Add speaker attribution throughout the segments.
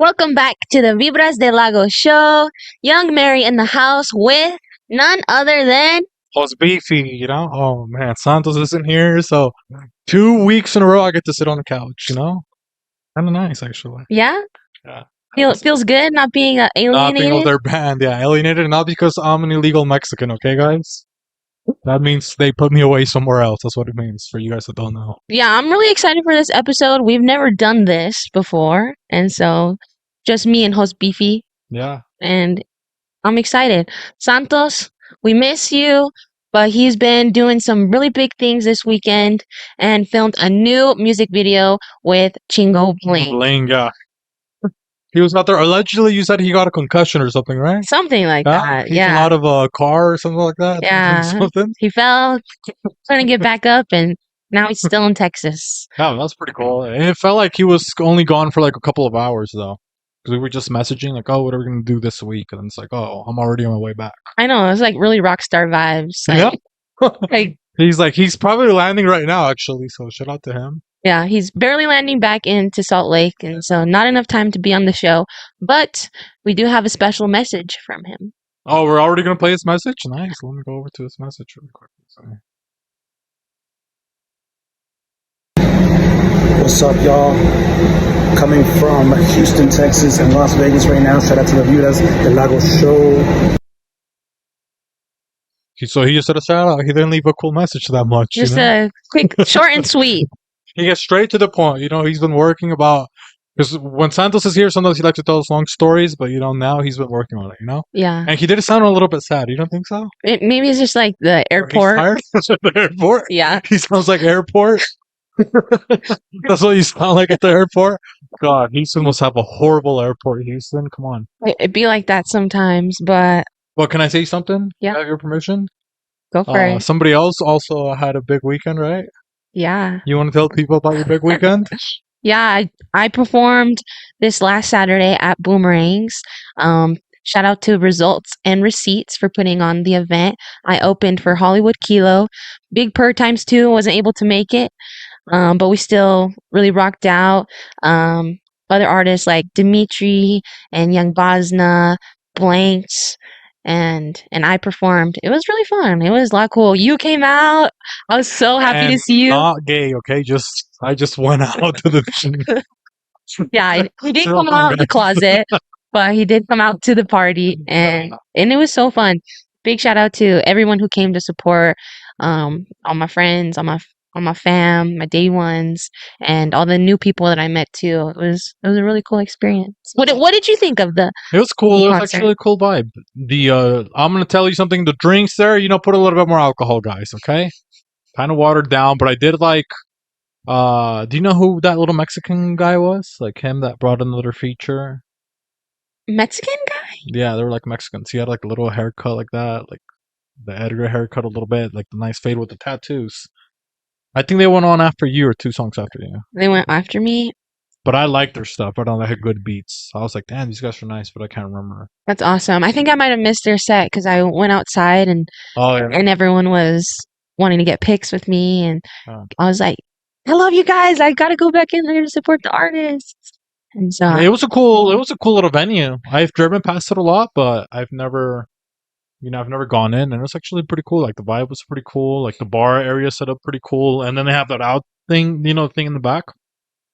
Speaker 1: Welcome back to the Vibras Del Lago show. Young Mary in the house with none other than
Speaker 2: Plus beefy, Oh man, Santos isn't here, so 2 weeks in a row I get to sit on the couch. Kind of nice actually.
Speaker 1: yeah.
Speaker 2: Yeah,
Speaker 1: Feels good not being
Speaker 2: not being over
Speaker 1: alienated.
Speaker 2: their band. Yeah, alienated, not because I'm an illegal Mexican. Okay, guys, that means they put me away somewhere else. That's what it means for you guys that don't know.
Speaker 1: Yeah, I'm really excited for this episode. We've never done this before, and so just me and host Beefy,
Speaker 2: Yeah,
Speaker 1: and I'm excited. Santos, we miss you, but he's been doing some really big things this weekend and filmed a new music video with Chingo Bling.
Speaker 2: Bling. Yeah, he was out there. Allegedly, you said he got a concussion or something, right?
Speaker 1: Something like that.
Speaker 2: He came
Speaker 1: Yeah.
Speaker 2: out of a car or something like that.
Speaker 1: Yeah.
Speaker 2: Something.
Speaker 1: He fell, trying to get back up, and now he's still in Texas.
Speaker 2: Yeah, that's pretty cool. And it felt like he was only gone for like a couple of hours though, because we were just messaging like, "Oh, what are we gonna do this week?" And it's like, "Oh, I'm already on my way back."
Speaker 1: I know, it's like really rock star vibes.
Speaker 2: Yeah.
Speaker 1: Like
Speaker 2: He's probably landing right now actually. So shout out to him.
Speaker 1: yeah, he's barely landing back into Salt Lake, and so not enough time to be on the show. But we do have a special message from him.
Speaker 2: Oh, we're already gonna play his message. Nice. Let me go over to his message really quick. Sorry.
Speaker 3: What's up, y'all? Coming from Houston, Texas, and Las Vegas right now. Shout out to the Vibras Del Lago show.
Speaker 2: So he just said a shout out. He didn't leave a cool message that much.
Speaker 1: Just a quick, short and sweet.
Speaker 2: He gets straight to the point. He's been working about, because when Santos is here, sometimes he likes to tell us long stories, but now he's been working on it.
Speaker 1: Yeah.
Speaker 2: And he did sound a little bit sad. You don't think so?
Speaker 1: Maybe it's just like the airport.
Speaker 2: He's tired at the airport?
Speaker 1: Yeah.
Speaker 2: He sounds like airport. That's what you sound like at the airport? God, Houston must have a horrible airport. Houston, come on.
Speaker 1: It'd be like that sometimes, but
Speaker 2: Well, can I say something?
Speaker 1: Yeah.
Speaker 2: I have your permission?
Speaker 1: go for it.
Speaker 2: Somebody else also had a big weekend, right?
Speaker 1: Yeah.
Speaker 2: You want to tell people about your big weekend?
Speaker 1: Yeah, I performed this last Saturday at Boomerangs. Shout out to Results and Receipts for putting on the event. I opened for Hollywood Kilo. Big Purr times 2 wasn't able to make it, but we still really rocked out. Other artists like Dimitri and Young Bosna, Blanks, and I performed. It was really fun. It was a lot cool. You came out. I was so happy to
Speaker 2: And
Speaker 1: see you.
Speaker 2: Not gay, okay? I just went out to the.
Speaker 1: Yeah, he did come out of the closet, but he did come out to the party, and it was so fun. Big shout out to everyone who came to support, all my friends, all my fam, my day ones, and all the new people that I met too. It was a really cool experience. What did you think of the?
Speaker 2: It was cool. It was
Speaker 1: concert?
Speaker 2: actually a cool vibe. I'm gonna tell you something. The drinks there, put a little bit more alcohol, guys. Okay, kind of watered down, but I did like. Do you know who that little Mexican guy was? Like him that brought another feature.
Speaker 1: Mexican guy?
Speaker 2: Yeah, they were like Mexicans. He had like a little haircut like that, like the Edgar haircut a little bit, like the nice fade with the tattoos. I think they went on after you or 2 songs after you.
Speaker 1: They went after me.
Speaker 2: But I liked their stuff. I don't know, they had good beats. I was like, damn, these guys are nice, but I can't remember.
Speaker 1: That's awesome. I think I might have missed their set because I went outside and
Speaker 2: Oh yeah.
Speaker 1: and everyone was wanting to get pics with me, and
Speaker 2: Oh.
Speaker 1: I was like, I love you guys. I gotta go back in there to support the artists. And so
Speaker 2: It was a cool little venue. I've driven past it a lot, but I've never gone in, and it was actually pretty cool. Like the vibe was pretty cool. Like the bar area set up pretty cool, and then they have that out thing, thing in the back.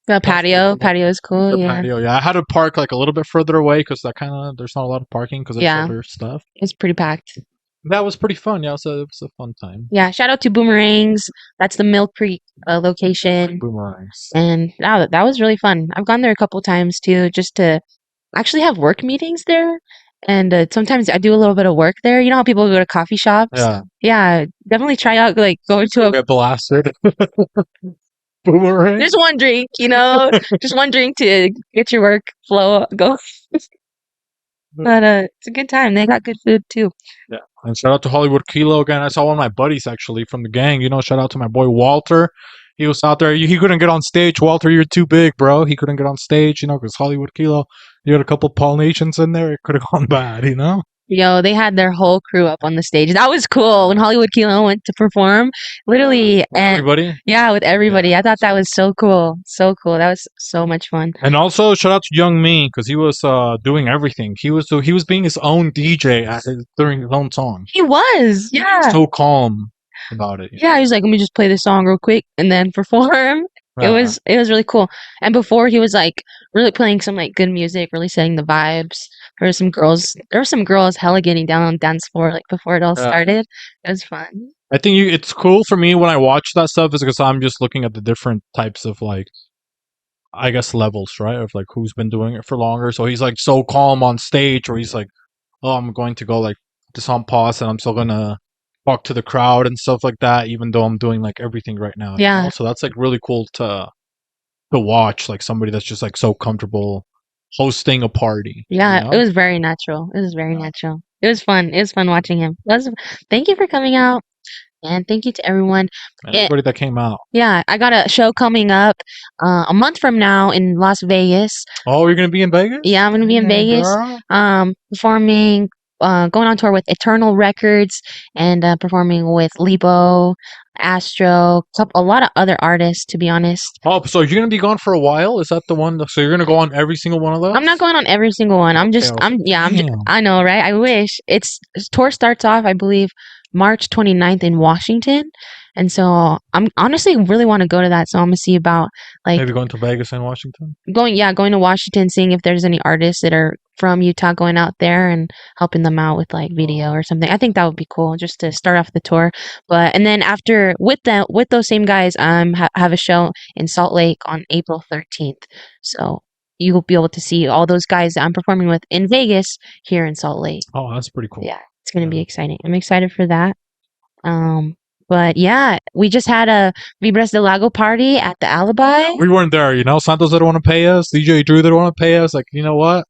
Speaker 1: the patio is cool.
Speaker 2: The
Speaker 1: Yeah,
Speaker 2: patio, yeah. I had to park like a little bit further away because there's not a lot of parking because it's
Speaker 1: Yeah.
Speaker 2: older stuff.
Speaker 1: it's pretty packed.
Speaker 2: That was pretty fun. Yeah, it was a fun time.
Speaker 1: Yeah, shout out to Boomerangs. That's the Mill Creek location,
Speaker 2: Boomerangs.
Speaker 1: and that was really fun. I've gone there a couple times too, just to actually have work meetings there. And sometimes I do a little bit of work there. You know how people go to coffee shops?
Speaker 2: Yeah.
Speaker 1: Yeah, definitely try out like going to a
Speaker 2: Get blasted. Boomerang.
Speaker 1: just one drink, just one drink to get your work flow go. But it's a good time. They got good food too.
Speaker 2: Yeah. And shout out to Hollywood Kilo again. I saw one of my buddies actually from the gang. Shout out to my boy Walter. He was out there. He couldn't get on stage. Walter, you're too big, bro. He couldn't get on stage, because Hollywood Kilo. You had a couple Polynesians in there. It could have gone bad,
Speaker 1: Yo, they had their whole crew up on the stage. That was cool when Hollywood Kilo went to perform. Literally, and
Speaker 2: Everybody.
Speaker 1: yeah, with everybody. I thought that was so cool. So cool. That was so much fun.
Speaker 2: And also shout out to Young Me because he was doing everything. He was being his own DJ during his own song.
Speaker 1: He was. Yeah.
Speaker 2: So calm about it.
Speaker 1: Yeah, he was like, let me just play this song real quick and then perform. It was really cool. And before he was like really playing some like good music, really setting the vibes. There were some girls hella getting down on the dance floor like before it all started. It was fun.
Speaker 2: I think it's cool for me when I watch that stuff is because I'm just looking at the different types of like, I guess levels, right? Of like who's been doing it for longer. So he's like so calm on stage, or he's like, oh, I'm going to go like this on pause, and I'm still gonna talk to the crowd and stuff like that, even though I'm doing like everything right now.
Speaker 1: Yeah.
Speaker 2: You know? So that's like really cool to watch, like somebody that's just like so comfortable hosting a party.
Speaker 1: Yeah,
Speaker 2: you know?
Speaker 1: it was very natural. It was very natural. It was fun. It was fun watching him. Thank you for coming out. And thank you to everyone.
Speaker 2: Everybody that came out.
Speaker 1: Yeah, I got a show coming up a month from now in Las Vegas.
Speaker 2: Oh, you're gonna be in Vegas?
Speaker 1: Yeah, I'm gonna be in Vegas. Performing, going on tour with Eternal Records and performing with Lebo, Astro, a lot of other artists. To be honest.
Speaker 2: Oh, so you're gonna be gone for a while? Is that the one? So you're gonna go on every single one of those?
Speaker 1: I'm not going on every single one. I know, right? I wish. Tour starts off, I believe, March 29th in Washington. And so I'm honestly really want to go to that. So I'm gonna see about like
Speaker 2: maybe going to Vegas and Washington.
Speaker 1: Going to Washington, seeing if there's any artists that are from Utah going out there and helping them out with like video or something. I think that would be cool just to start off the tour. And then after with those same guys, have a show in Salt Lake on April 13th. So you will be able to see all those guys that I'm performing with in Vegas here in Salt Lake.
Speaker 2: Oh, that's pretty cool.
Speaker 1: Yeah, it's gonna be exciting. I'm excited for that. But yeah, we just had a Vibras Del Lago party at the Alibi.
Speaker 2: We weren't there, you know. Santos didn't want to pay us. DJ Drew didn't want to pay us. Like, you know what?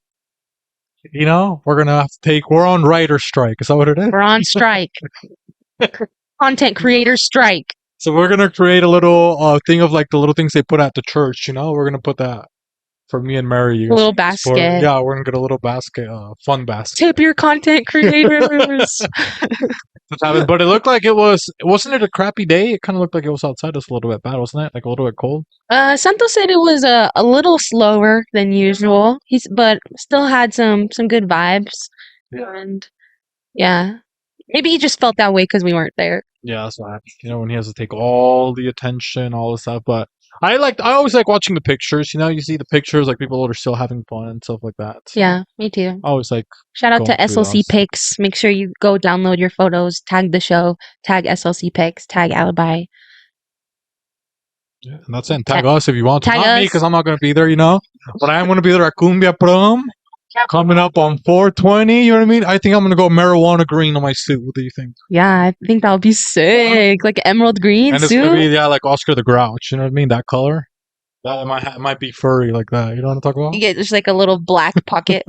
Speaker 2: You know, we're gonna have to we're on writer strike. Is that what it is?
Speaker 1: We're on strike. Content creator strike.
Speaker 2: So we're gonna create a little thing of like the little things they put at the church. You know, we're gonna put that for me and Mary.
Speaker 1: A little basket.
Speaker 2: Yeah, we're gonna get a little basket, fun basket.
Speaker 1: Tip your content creators.
Speaker 2: But it looked like wasn't it a crappy day? It kind of looked like it was outside just a little bit bad, wasn't it? Like a little bit cold.
Speaker 1: Santos said it was a little slower than usual. But still had some good vibes. Yeah. And yeah, maybe he just felt that way because we weren't there.
Speaker 2: Yeah, that's what happens. You know, when he has to take all the attention, all this stuff. But I always like watching the pictures. You know, you see the pictures, like people that are still having fun and stuff like that. So
Speaker 1: yeah, me too.
Speaker 2: I always like.
Speaker 1: Shout out to SLC Pics. Make sure you go download your photos, tag the show, tag SLC Pics, tag Alibi.
Speaker 2: Yeah, and that's it. Tag us if you want to.
Speaker 1: Tag
Speaker 2: not
Speaker 1: us.
Speaker 2: me, because I'm not going to be there, you know. But I am going to be there at Cumbia Prom. Coming up on 420, you know what I mean? I think I'm going to go marijuana green on my suit. What do you think?
Speaker 1: Yeah, I think that would be sick. Like emerald green
Speaker 2: and
Speaker 1: suit.
Speaker 2: And it's going to be, like Oscar the Grouch. You know what I mean? That color. That might be furry like that. You know what I'm talking about?
Speaker 1: You get just like a little black pocket.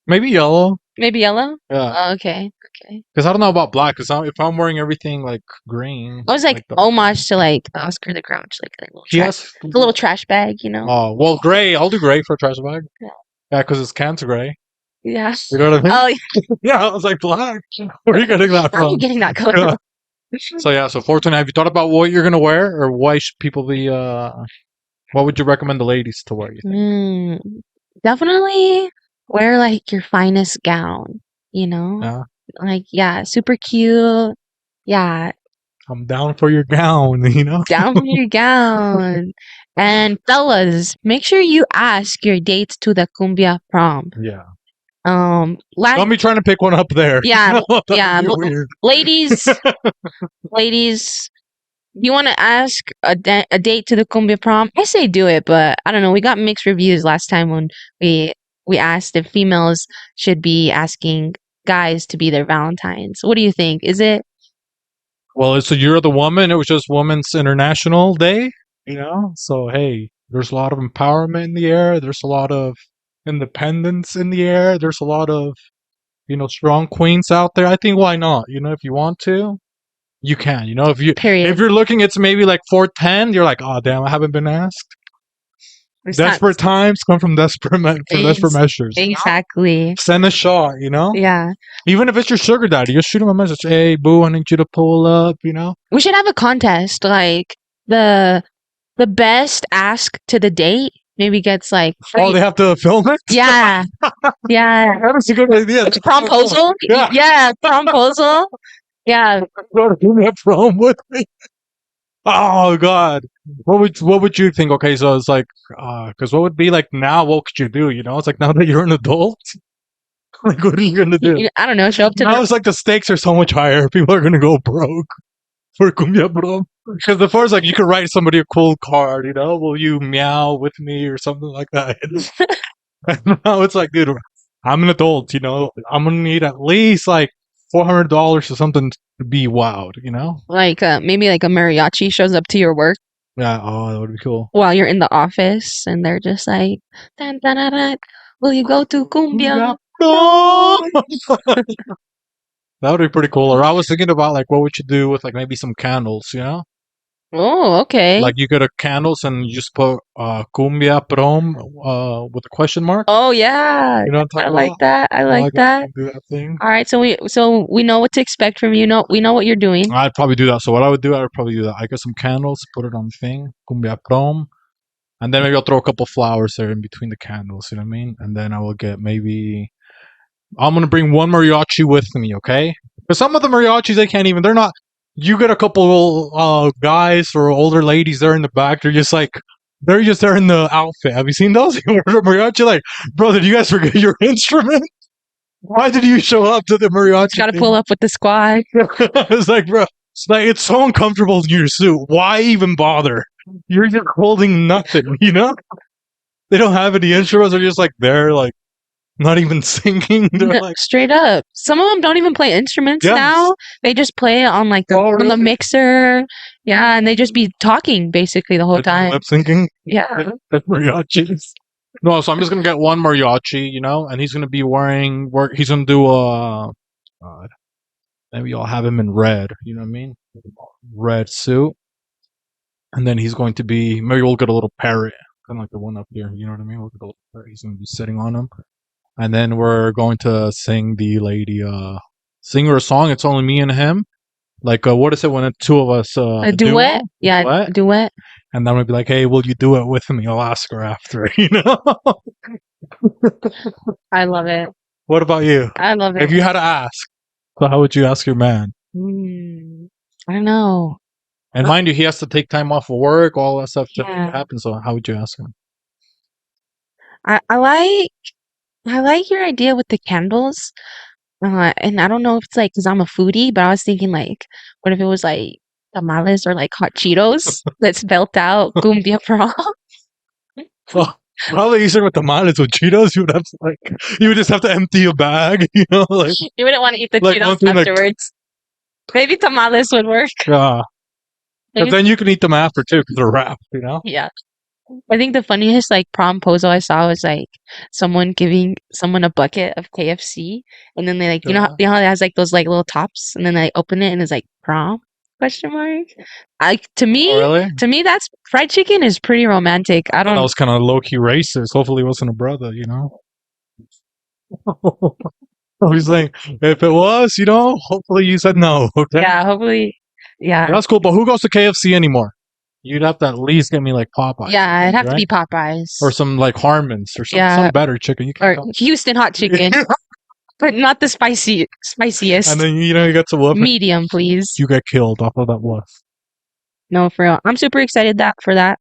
Speaker 2: Maybe yellow.
Speaker 1: Maybe yellow?
Speaker 2: Yeah.
Speaker 1: Oh, okay.
Speaker 2: Because I don't know about black. Because if I'm wearing everything like green.
Speaker 1: I was like homage to like Oscar the Grouch. Like a little trash bag, you know?
Speaker 2: Oh, well, gray. I'll do gray for a trash bag. Yeah, because it's cancer gray.
Speaker 1: Yeah.
Speaker 2: You know what I mean?
Speaker 1: Oh, yeah.
Speaker 2: Yeah, I was like, black. Where are you getting that from?
Speaker 1: Where are you getting that color from?
Speaker 2: So 420. Have you thought about what you're going to wear? Or why should people be... what would you recommend the ladies to wear? You think?
Speaker 1: Definitely wear like your finest gown, you know?
Speaker 2: Yeah.
Speaker 1: Like, yeah, super cute. Yeah.
Speaker 2: I'm down for your gown, you know?
Speaker 1: Down for your gown. And fellas, make sure you ask your dates to the Cumbia prom.
Speaker 2: Yeah.
Speaker 1: Don't
Speaker 2: be trying to pick one up there.
Speaker 1: Yeah.
Speaker 2: Yeah.
Speaker 1: Ladies, you want to ask a date to the Cumbia prom? I say do it, but I don't know. We got mixed reviews last time when we asked if females should be asking guys to be their Valentines. What do you think? Is it?
Speaker 2: Well, so you're the woman. It was just Women's International Day, you know? So, hey, there's a lot of empowerment in the air. There's a lot of independence in the air. There's a lot of, you know, strong queens out there. I think why not? You know, if you want to, you can. You know, if you're looking, it's maybe like 410. You're like, oh damn, I haven't been asked.
Speaker 1: It's not
Speaker 2: Desperate times come from desperate
Speaker 1: Ex-
Speaker 2: measures.
Speaker 1: exactly.
Speaker 2: Send a shot, you know?
Speaker 1: Yeah.
Speaker 2: Even if it's your sugar daddy, just shoot him a message. Hey, boo, I need you to pull up, you know?
Speaker 1: We should have a contest, like the best ask to the date maybe gets like
Speaker 2: Oh, they have to film it?
Speaker 1: yeah. Yeah.
Speaker 2: That's a good idea.
Speaker 1: Promposal?
Speaker 2: Yeah.
Speaker 1: Yeah, promposal. Yeah.
Speaker 2: Go to that prom with me. Oh God. What would you think? Okay, so it's like because what would be like now, what could you do? You know, it's like now that you're an adult, like what are you gonna do?
Speaker 1: I don't know, show up to
Speaker 2: Now
Speaker 1: the
Speaker 2: it's like the stakes are so much higher. People are gonna go broke for Cumbia Prom. Because before it's like you could write somebody a cool card, you know, will you meow with me or something like that. And now it's like, dude, I'm an adult, you know, I'm gonna need at least like $400 or something to be wowed, you know?
Speaker 1: like maybe like a mariachi shows up to your work
Speaker 2: Yeah, oh, that would be cool.
Speaker 1: while you're in the office and they're just like dun, dun, dun, dun, will you go to Cumbia?
Speaker 2: No! That would be pretty cool. Or I was thinking about like what would you do with like maybe some candles, you know?
Speaker 1: Oh, okay.
Speaker 2: Like you get a candles and you just put Cumbia Prom with a question mark.
Speaker 1: Oh yeah.
Speaker 2: You know what I'm
Speaker 1: I
Speaker 2: talking
Speaker 1: like
Speaker 2: about?
Speaker 1: that. I like that.
Speaker 2: Do that thing.
Speaker 1: All right, so we know what to expect from you. We know what you're doing.
Speaker 2: I'd probably do that. So what I would probably do that. I get some candles, put it on the thing, Cumbia Prom, and then maybe I'll throw a couple flowers there in between the candles. You know what I mean? And then I will get maybe I'm gonna bring one mariachi with me, okay? Because some of the mariachis they can't even. They're not. You get a couple guys or older ladies there in the back. They're just like. They're just there in the outfit. Have you seen those? You order a mariachi, like, brother, did you guys forget your instrument? Why did you show up to the mariachi?
Speaker 1: Got to
Speaker 2: thing?
Speaker 1: pull up with the squad.
Speaker 2: It's like, bro, it's so uncomfortable in your suit. Why even bother? You're just holding nothing, you know? They don't have any instruments. They're just like there, like not even singing. They're like,
Speaker 1: Straight up. Some of them don't even play instruments
Speaker 2: Yes.
Speaker 1: now. They just play it on like
Speaker 2: Oh,
Speaker 1: on the
Speaker 2: really?
Speaker 1: mixer. Yeah, and they just be talking basically the whole time.
Speaker 2: lip syncing.
Speaker 1: Yeah.
Speaker 2: Mariachis. No, so I'm just gonna get one mariachi, you know, and he's gonna be wearing work. He's gonna do maybe I'll have him in red. You know what I mean? Red suit, and then he's going to be. Maybe we'll get a little parrot, kind of like the one up here. You know what I mean? We'll get a little parrot. He's gonna be sitting on him, and then we're going to sing the lady, sing her a song. It's only me and him. Like, what is it when the two of us?
Speaker 1: A duet? Yeah,
Speaker 2: Duet?
Speaker 1: duet.
Speaker 2: And then we'll be like, hey, will you do it with me? I'll ask her after, you know?
Speaker 1: I love it.
Speaker 2: What about you?
Speaker 1: I love it.
Speaker 2: If you had to ask, so how would you ask your man?
Speaker 1: I don't know.
Speaker 2: And mind you, he has to take time off of work, all that stuff to
Speaker 1: Yeah.
Speaker 2: happen. So how would you ask him?
Speaker 1: I like your idea with the candles. And I don't know if it's like because I'm a foodie, but I was thinking like, what if it was like tamales or like hot Cheetos that spelt out Cumbia Prom?
Speaker 2: Well, probably easier with tamales with Cheetos. You would have to you would just have to empty a bag, you know, like
Speaker 1: You wouldn't want to eat the
Speaker 2: Like,
Speaker 1: Cheetos
Speaker 2: one thing, like-
Speaker 1: afterwards. Maybe tamales would work.
Speaker 2: yeah. But
Speaker 1: Maybe-
Speaker 2: then you can eat them after too because they're wrapped, you know.
Speaker 1: Yeah. I think the funniest like prom photo I saw was like someone giving someone a bucket of KFC and then they like you know how it has like those like little tops and then they open it and it's like prom question mark. To
Speaker 2: Oh,
Speaker 1: me
Speaker 2: really?
Speaker 1: that's fried chicken is pretty romantic. I
Speaker 2: That
Speaker 1: don't
Speaker 2: was kind of low key racist. Hopefully, it wasn't a brother, you know. I was saying, if it was, you know, hopefully you said no. Okay.
Speaker 1: yeah, hopefully yeah.
Speaker 2: That's cool. But who goes to KFC anymore? You'd have to at least get me like Popeyes.
Speaker 1: Yeah, it'd have to
Speaker 2: right?
Speaker 1: be Popeyes.
Speaker 2: Or some like Harmon's or some,
Speaker 1: Yeah.
Speaker 2: some better chicken. You
Speaker 1: Or
Speaker 2: can go.
Speaker 1: Houston hot chicken. But not the spiciest.
Speaker 2: And then you know you get to whoop and
Speaker 1: Medium, please.
Speaker 2: you get killed off of that woof.
Speaker 1: No, for real. I'm super excited for that.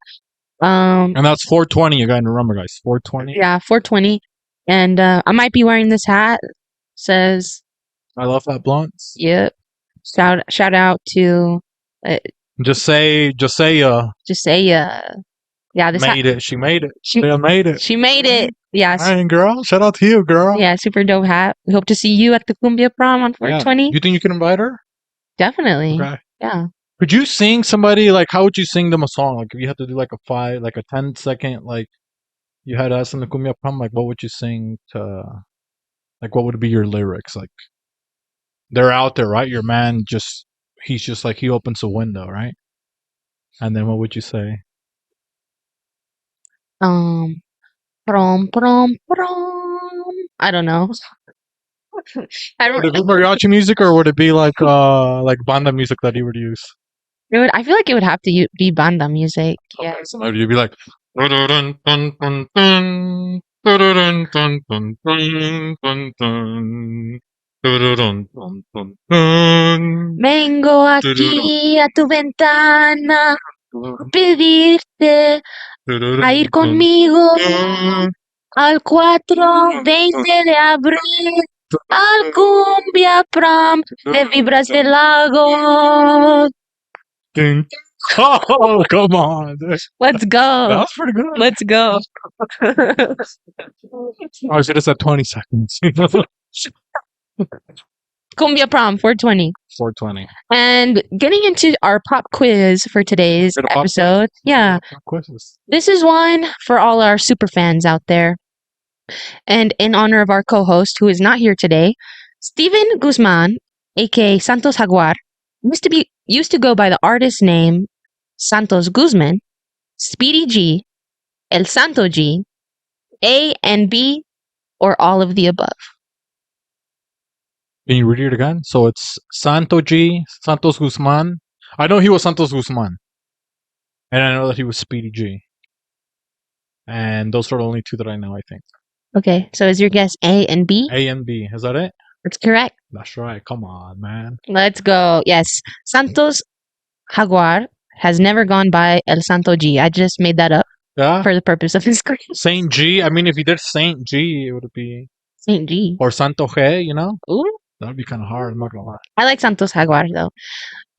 Speaker 2: And that's 420. You gotta remember, guys. 420.
Speaker 1: Yeah, 420. And I might be wearing this hat. Says,
Speaker 2: I love that blunts.
Speaker 1: yep. Shout out to
Speaker 2: Just say
Speaker 1: just say yeah, this hat,
Speaker 2: made it. She made it.
Speaker 1: She-
Speaker 2: She made it.
Speaker 1: she made it. Yeah,
Speaker 2: Dang, girl. Shout out to you, girl.
Speaker 1: yeah, super dope hat. We hope to see you at the Cumbia Prom on
Speaker 2: Yeah.
Speaker 1: 420.
Speaker 2: You think you can invite her?
Speaker 1: Definitely.
Speaker 2: Okay.
Speaker 1: Yeah.
Speaker 2: Could you sing somebody like how would you sing them a song? Like if you had to do like a 10-second, like you had us in the Cumbia Prom, like what would you sing to like what would be your lyrics? Like they're out there, right? Your man he's just like he opens a window, right? And then what would you say?
Speaker 1: Prom, prom, prom. I don't know. I
Speaker 2: Would it
Speaker 1: don't.
Speaker 2: be mariachi music or would it be like banda music that he would use?
Speaker 1: I feel like it would have to be banda music. Yeah.
Speaker 2: Okay, so maybe you'd be like. "Dun, dun, dun, dun, dun, dun, dun, dun, dun, dun, dun, dun, dun, dun,
Speaker 1: Vengo
Speaker 2: dun,
Speaker 1: aquí a tu ventana a pedirte a ir
Speaker 2: dun,
Speaker 1: conmigo
Speaker 2: dun,
Speaker 1: al 4:20 de abril al Cumbia Prom de Vibras Del Lago.
Speaker 2: dun." Oh, come on.
Speaker 1: Let's
Speaker 2: That
Speaker 1: go.
Speaker 2: was pretty good.
Speaker 1: Let's go.
Speaker 2: I should have said 20 seconds.
Speaker 1: Cumbia Prom 420.
Speaker 2: 420.
Speaker 1: And getting into our pop quiz for today's
Speaker 2: Bit of pop
Speaker 1: episode. Yeah.
Speaker 2: Quizzes.
Speaker 1: This is one for all our super fans out there. And in honor of our co-host, who is not here today, Steven Guzman, aka Santos Jaguar, used to go by the artist name Santos Guzman, Speedy G, El Santo G, A and B, or all of the above.
Speaker 2: Can you read it again? So it's Santo G, Santos Guzman. I know he was Santos Guzman. And I know that he was Speedy G. And those are the only two that I know, I think.
Speaker 1: Okay, so is your guess A and B?
Speaker 2: A and B. Is that it?
Speaker 1: That's correct.
Speaker 2: That's right. Come on, man.
Speaker 1: Let's go. Yes, Santos Jaguar has never gone by El Santo G. I just made that up
Speaker 2: Yeah?
Speaker 1: for the purpose of his quiz.
Speaker 2: Saint G. I mean, if he did Saint G, it would be.
Speaker 1: Saint G.
Speaker 2: Or Santo G, you know?
Speaker 1: Ooh.
Speaker 2: That would be kind of hard. I'm not going to lie.
Speaker 1: I like Santos Jaguar though.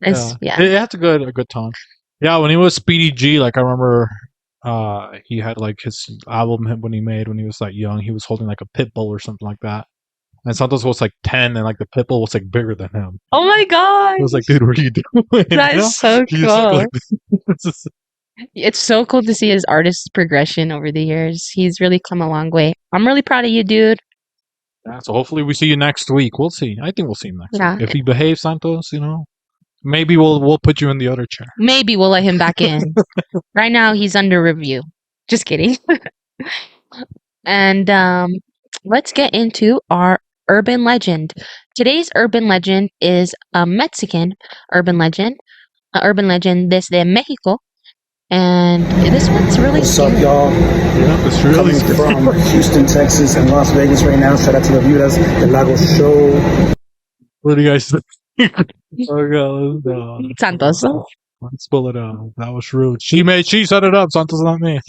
Speaker 1: Yeah.
Speaker 2: It has a good tone. Yeah, when he was Speedy G, like I remember he had like his album when he was like young, he was holding like a pit bull or something like that. And Santos was like 10 and like the pit bull was like bigger than him.
Speaker 1: Oh my god.
Speaker 2: I was like, dude, what are you doing?
Speaker 1: That is so
Speaker 2: He just
Speaker 1: cool.
Speaker 2: looked like this.
Speaker 1: It's so cool to see his artist progression over the years. He's really come a long way. I'm really proud of you, dude.
Speaker 2: Yeah, so hopefully we see you next week. We'll see. I think we'll see him next
Speaker 1: Yeah.
Speaker 2: week. If he behaves, Santos, you know, maybe we'll put you in the other chair.
Speaker 1: Maybe we'll let him back in. Right now he's under review. Just kidding. And let's get into our urban legend. Today's urban legend is a Mexican urban legend. An urban legend desde Mexico. And this one's really
Speaker 3: What's up,
Speaker 1: scary.
Speaker 3: y'all?
Speaker 2: Yeah, it's really
Speaker 3: Coming from Houston, Texas, and Las Vegas right now. Shout out to the Vibras Del Lago show.
Speaker 2: What do you guys think? Okay,
Speaker 1: Santos.
Speaker 2: let's pull it out. That was rude. She set it up. Santos, not me.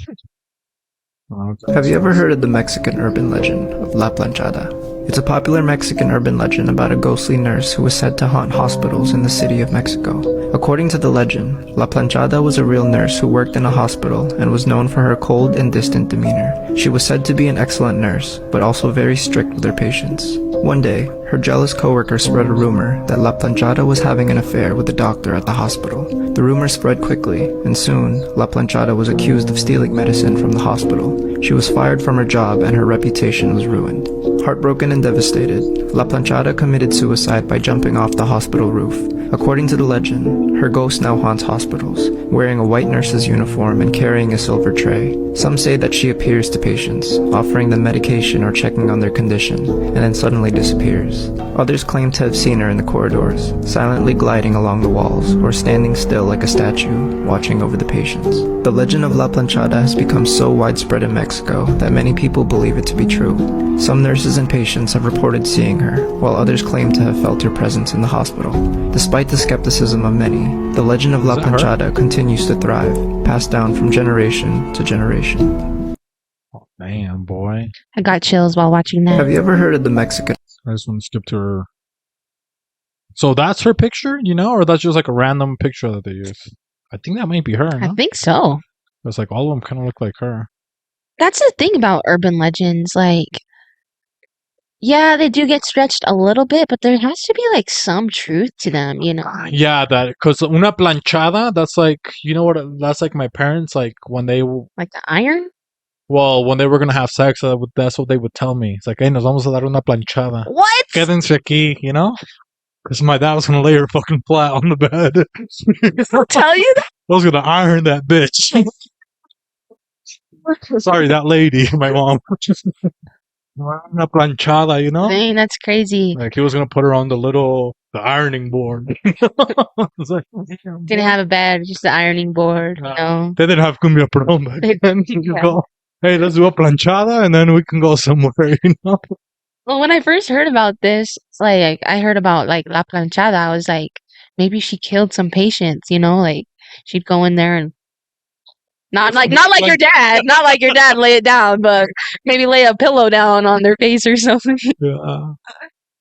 Speaker 2: Okay.
Speaker 4: Have you ever heard of the Mexican urban legend of La Planchada? It's a popular Mexican urban legend about a ghostly nurse who was said to haunt hospitals in the city of Mexico. According to the legend, La Planchada was a real nurse who worked in a hospital and was known for her cold and distant demeanor. She was said to be an excellent nurse, but also very strict with her patients. One day, her jealous coworker spread a rumor that La Planchada was having an affair with a doctor at the hospital. The rumor spread quickly, and soon, La Planchada was accused of stealing medicine from the hospital. She was fired from her job and her reputation was ruined. Heartbroken and devastated, La Planchada committed suicide by jumping off the hospital roof. According to the legend, her ghost now haunts hospitals, wearing a white nurse's uniform and carrying a silver tray. Some say that she appears to patients, offering them medication or checking on their condition, and then suddenly disappears. Others claim to have seen her in the corridors, silently gliding along the walls, or standing still like a statue, watching over the patients. The legend of La Planchada has become so widespread in Mexico that many people believe it to be true. Some nurses and patients have reported seeing her, while others claim to have felt her presence in the hospital. Despite the skepticism of many, the legend of La Planchada continues to thrive, passed down from generation to generation.
Speaker 2: Oh, damn, boy.
Speaker 1: I got chills while watching that.
Speaker 4: Have you ever heard of the Mexican
Speaker 2: I just want to skip to her. So that's her picture, you know, or that's just like a random picture that they use? I think that might be her,
Speaker 1: I
Speaker 2: no?
Speaker 1: think so.
Speaker 2: It's like all of them kind of look like her.
Speaker 1: That's the thing about urban legends. Like, yeah, they do get stretched a little bit, but there has to be like some truth to them, you know?
Speaker 2: Yeah, that because una planchada, that's like, you know what? That's like my parents, like when they,
Speaker 1: Like the iron?
Speaker 2: when they were gonna have sex, that's what they would tell me. It's like, hey, nos vamos a dar una planchada.
Speaker 1: What?
Speaker 2: Quédense aquí, you know? Because my dad was gonna lay her fucking flat on the bed.
Speaker 1: I'll tell you that.
Speaker 2: I was gonna iron that bitch. Sorry, that lady, my mom. Una planchada, you know?
Speaker 1: Dang, that's crazy.
Speaker 2: Like he was gonna put her on the ironing board. It's like,
Speaker 1: Didn't have a bed, just the ironing board, you know.
Speaker 2: they didn't have cumbia perdón back then. You
Speaker 1: Yeah.
Speaker 2: go, hey, let's do a planchada and then we can go somewhere, you know?
Speaker 1: Well, when I first heard about this, it's like I heard about like La Planchada, I was like, maybe she killed some patients, you know, like she'd go in there and not like your dad, not like your dad lay it down, but maybe lay a pillow down on their face or something.
Speaker 2: Yeah.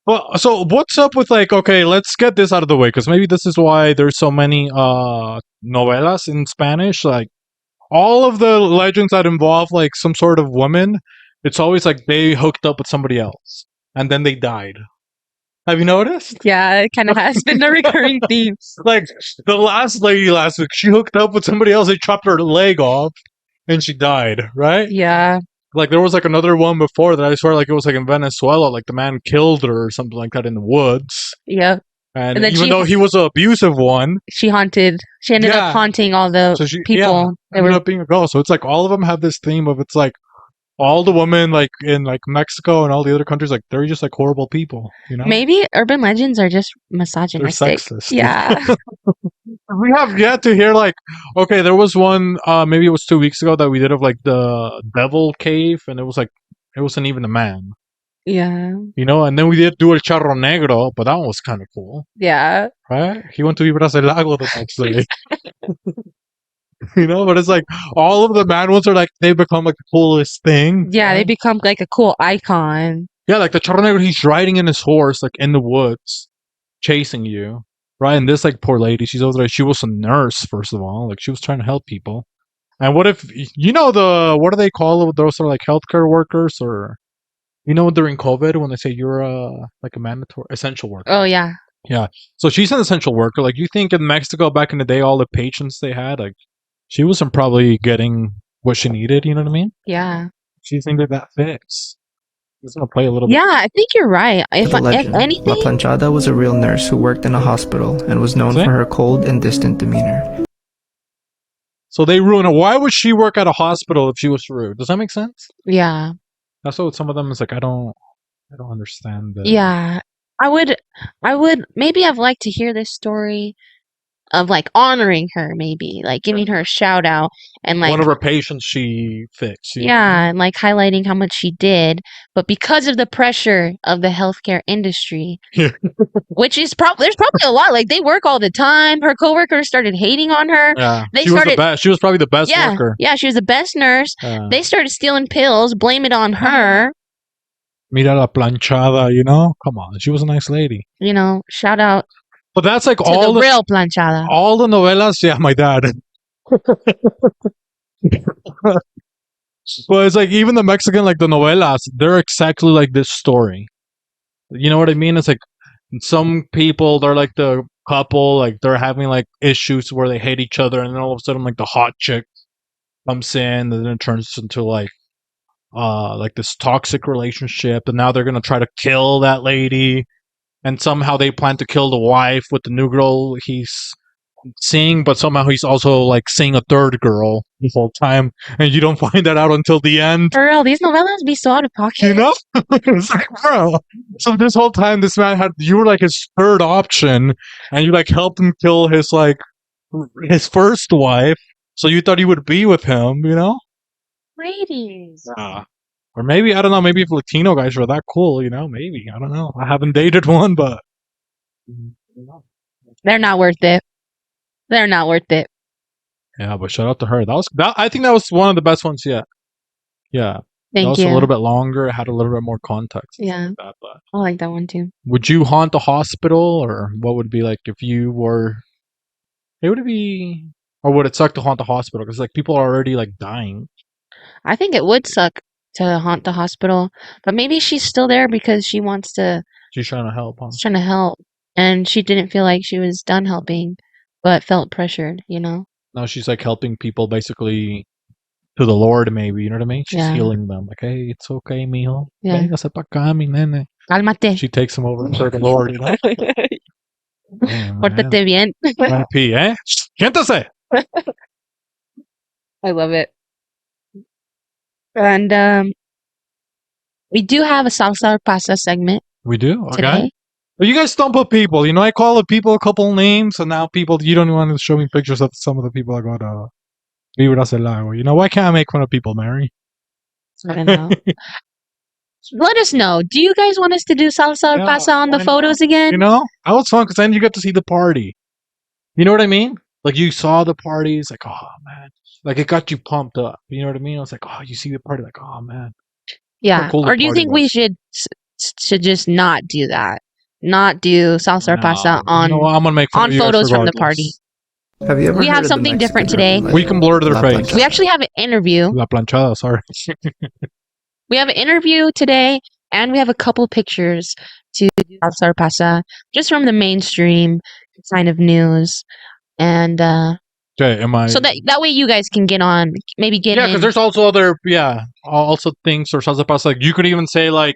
Speaker 2: Well, so what's up with like, okay, let's get this out of the way because maybe this is why there's so many novelas in Spanish. Like all of the legends that involve like some sort of woman, it's always like they hooked up with somebody else and then they died. Have you noticed?
Speaker 1: Yeah, it kind of has been a recurring theme.
Speaker 2: Like the last lady last week, she hooked up with somebody else. They chopped her leg off, and she died. Right?
Speaker 1: Yeah,
Speaker 2: Like there was like another one before that. I swear, like it was like in Venezuela. Like the man killed her or something like that in the woods.
Speaker 1: yeah.
Speaker 2: And
Speaker 1: And then
Speaker 2: even though he was an abusive one,
Speaker 1: she ended
Speaker 2: Yeah.
Speaker 1: up haunting all the
Speaker 2: so she
Speaker 1: people. They
Speaker 2: ended
Speaker 1: were
Speaker 2: up being a girl. So it's like all of them have this theme of it's like all the women like in like Mexico and all the other countries like they're just like horrible people. You know?
Speaker 1: maybe urban legends are just
Speaker 2: They're
Speaker 1: misogynistic.
Speaker 2: sexist.
Speaker 1: Yeah.
Speaker 2: We have yet to hear like okay, there was one maybe it was 2 weeks ago that we did of like the devil cave and it wasn't even a man.
Speaker 1: Yeah.
Speaker 2: You know, and then we did do El Charro Negro, but that one was kind of cool,
Speaker 1: Yeah.
Speaker 2: right? He went to Vibras Del Lago the next day. You know, but it's like all of the man ones are like they become like the coolest thing.
Speaker 1: Yeah, they
Speaker 2: right?
Speaker 1: become like a cool icon.
Speaker 2: Yeah, like the Charro Negro, he's riding in his horse like in the woods, chasing you. Right, and this like poor lady, she's over there. She was a nurse, first of all. Like she was trying to help people. And what if you know what do they call those are like healthcare workers or you know during COVID when they say you're like a mandatory essential worker.
Speaker 1: Oh yeah.
Speaker 2: Yeah. So she's an essential worker. Like you think in Mexico back in the day, all the patients they had, like she wasn't probably getting what she needed. You know what I mean?
Speaker 1: Yeah.
Speaker 2: She think that fits. Just gonna play a little bit.
Speaker 1: Yeah, I think you're right. If
Speaker 4: The legend,
Speaker 1: anything,
Speaker 4: La Planchada was a real nurse who worked in a hospital and was known
Speaker 2: See?
Speaker 4: for her cold and distant demeanor.
Speaker 2: So they ruin it. Why would she work at a hospital if she was rude? Does that make sense?
Speaker 1: yeah.
Speaker 2: That's what some of them is like. I don't understand.
Speaker 1: Yeah. I would maybe I've liked to hear this story of like honoring her, maybe like giving her a shout out and like
Speaker 2: one of her patients she fixed.
Speaker 1: yeah, and like highlighting how much she did, but because of the pressure of the healthcare industry,
Speaker 2: Yeah.
Speaker 1: which is there's probably a lot. Like they work all the time. Her coworkers started hating on her.
Speaker 2: Yeah.
Speaker 1: They
Speaker 2: She was the
Speaker 1: started-
Speaker 2: best. She was probably the best
Speaker 1: Yeah,
Speaker 2: worker.
Speaker 1: yeah, she was the best nurse.
Speaker 2: Yeah.
Speaker 1: They started stealing pills, blame it on her.
Speaker 2: Mira la planchada, you know? Come on. She was a nice lady.
Speaker 1: You know, shout out
Speaker 2: But that's like
Speaker 1: to
Speaker 2: all
Speaker 1: the real planchada.
Speaker 2: all the novelas. Yeah, my dad. But it's like even the Mexican, like the novelas, they're exactly like this story. You know what I mean? It's like some people, they're like the couple, like they're having like issues where they hate each other, and then all of a sudden, like the hot chick comes in, and then it turns into like this toxic relationship, and now they're gonna try to kill that lady, and somehow they plan to kill the wife with the new girl he's seeing, but somehow he's also like seeing a third girl the whole time, and you don't find that out until the end.
Speaker 1: For real, these novellas be so out of pocket.
Speaker 2: You know? It's like, bro. So this whole time this man you were like his third option, and you like helped him kill his first wife, so you thought he would be with him, you know?
Speaker 1: Ladies.
Speaker 2: Or maybe, I don't know, maybe if Latino guys are that cool, you know, maybe. I don't know. I haven't dated one, but
Speaker 1: They're not worth it. They're not worth it.
Speaker 2: yeah, but shout out to her. I think that was one of the best ones yet. Yeah. That
Speaker 1: Thank
Speaker 2: was
Speaker 1: you.
Speaker 2: a little bit longer. It had a little bit more context. and
Speaker 1: Yeah.
Speaker 2: stuff like that, but
Speaker 1: I like that one too.
Speaker 2: would you haunt the hospital, or what would it be like if you were? It would be, or would it suck to haunt the hospital? Because like people are already like dying.
Speaker 1: I think it would suck to haunt the hospital, but maybe she's still there because she wants to,
Speaker 2: She's trying to help, huh?
Speaker 1: she's trying to help, and she didn't feel like she was done helping, but felt pressured, you know?
Speaker 2: Now she's like helping people basically to the Lord, maybe. You know what I mean? She's
Speaker 1: Yeah.
Speaker 2: healing them. Like, hey, it's okay, mijo.
Speaker 1: Yeah.
Speaker 2: Véngase pa' acá, mi nene.
Speaker 1: Cálmate.
Speaker 2: She takes him over to the Lord. You know? Damn, man.
Speaker 1: Pórtate bien.
Speaker 2: Buen pee, eh? Siéntase.
Speaker 1: I love it. And we do have a salsa or pasta segment
Speaker 2: We do? Okay.
Speaker 1: today.
Speaker 2: But you guys don't put people. You know, I call the people a couple names, and now people, you don't want to show me pictures of some of the people that go to Vibras Del Lago. You know, why can't I make fun of people, Mary?
Speaker 1: I don't know. Let us know. Do you guys want us to do salsa or
Speaker 2: Yeah,
Speaker 1: pasta on the
Speaker 2: why not?
Speaker 1: photos again?
Speaker 2: You know, that was fun because then you get to see the party. You know what I mean? Like you saw the parties, like, oh man, like it got you pumped up. You know what I mean? I was like, oh, you see the party, like, oh man, how
Speaker 1: Yeah.
Speaker 2: cool the
Speaker 1: Or do you
Speaker 2: party
Speaker 1: think we
Speaker 2: was.
Speaker 1: should just not do that? Not do salsa or pasta
Speaker 2: No, you know what? I'm gonna make fun
Speaker 1: on
Speaker 2: of you guys
Speaker 1: photos from the
Speaker 2: regardless.
Speaker 1: party.
Speaker 4: Have you ever
Speaker 1: We have
Speaker 4: heard of the
Speaker 1: something different
Speaker 4: Mexican urban
Speaker 1: today.
Speaker 2: We can
Speaker 4: legend,
Speaker 2: blur their
Speaker 4: La
Speaker 2: face.
Speaker 4: Planchada?
Speaker 1: We actually have an interview.
Speaker 2: La planchada, sorry.
Speaker 1: We have an interview today, and we have a couple pictures to do salsa or pasta, just from the mainstream kind of news. And
Speaker 2: Okay, am I?
Speaker 1: so that way you guys can get on, maybe get
Speaker 2: Yeah,
Speaker 1: in.
Speaker 2: because there's also other, also things or salsa pasta. Like you could even say like,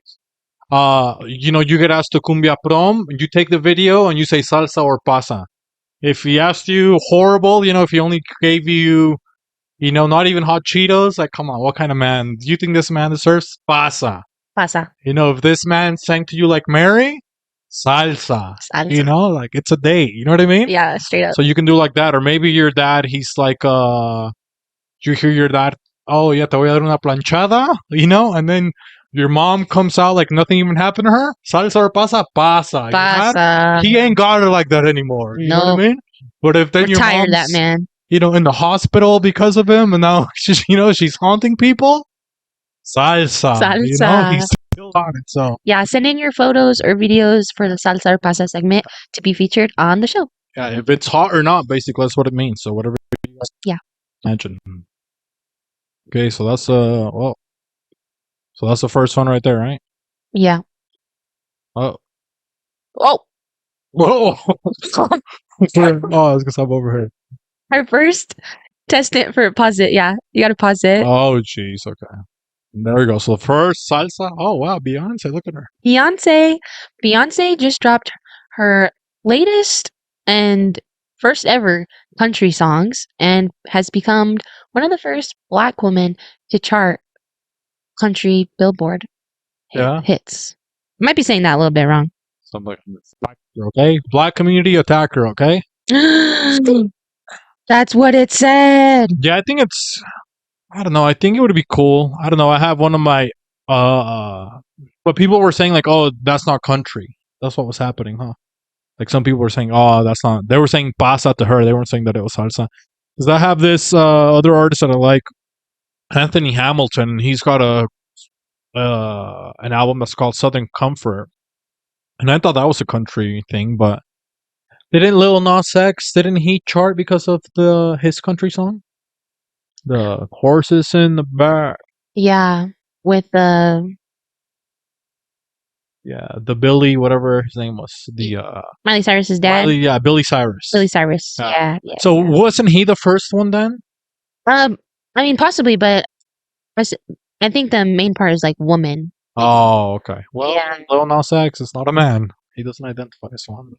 Speaker 2: you know, you get asked to Cumbia prom, you take the video and you say salsa or pasa. If he asked you horrible, you know, if he only gave you, you know, not even hot Cheetos, like, come on, what kind of man? Do you think this man deserves pasa?
Speaker 1: Pasa.
Speaker 2: You know, if this man sang to you like Mary, salsa.
Speaker 1: Salsa.
Speaker 2: You know, like it's a date. You know what I mean?
Speaker 1: Yeah, straight up.
Speaker 2: So you can do like that, or maybe your dad, he's like, you hear your dad, oh yeah, te voy a dar una planchada, you know, and then your mom comes out like nothing even happened to her. Salsa or pasa, pasa. Your dad,
Speaker 1: Pasa.
Speaker 2: he ain't got her like that anymore. You know what I
Speaker 1: Nope.
Speaker 2: mean? But if then your
Speaker 1: Retired
Speaker 2: mom's,
Speaker 1: that man.
Speaker 2: you know, in the hospital because of him, and now she's, you know, she's haunting people. Salsa. You know,
Speaker 1: Salsa.
Speaker 2: he's still on it. So
Speaker 1: Yeah, send in your photos or videos for the salsa or pasta segment to be featured on the show.
Speaker 2: yeah, if it's hot or not, basically that's what it means. So whatever you guys
Speaker 1: Yeah.
Speaker 2: mention. Okay, so that's well, so that's the first one right there, right?
Speaker 1: Yeah.
Speaker 2: Oh,
Speaker 1: Oh,
Speaker 2: whoa! Oh, I was gonna stop over here.
Speaker 1: our first test it for pause it. Yeah, you gotta pause it.
Speaker 2: Oh, jeez. Okay, there we go. So first salsa. Oh wow, Beyonce, look at her.
Speaker 1: Beyonce just dropped her latest and first ever country songs and has become one of the first Black women to chart country Billboard
Speaker 2: Yeah.
Speaker 1: hits. I might be saying that a little bit wrong.
Speaker 2: Something like okay, Black community attacker. Okay.
Speaker 1: That's what it said.
Speaker 2: Yeah, I think it's. I don't know. I think it would be cool. I don't know. I have one of my. But people were saying like, oh, that's not country. That's what was happening, huh? Like some people were saying, oh, that's not. They were saying pasa to her. They weren't saying that it was salsa. Because I have this other artist that I like, Anthony Hamilton. He's got an album that's called Southern Comfort, and I thought that was a country thing, but didn't Lil Nas X, didn't he chart because of his country song? The horses in the back.
Speaker 1: Yeah, with
Speaker 2: The Billy, whatever his name was. The
Speaker 1: Miley Cyrus's dad.
Speaker 2: Billy Cyrus.
Speaker 1: Billy Cyrus.
Speaker 2: Yeah.
Speaker 1: Yeah.
Speaker 2: So wasn't he the first one then?
Speaker 1: I mean, possibly, but I think the main part is like woman.
Speaker 2: Oh, okay. Well,
Speaker 1: Yeah.
Speaker 2: Lil Nas X is not a man. He doesn't identify as one.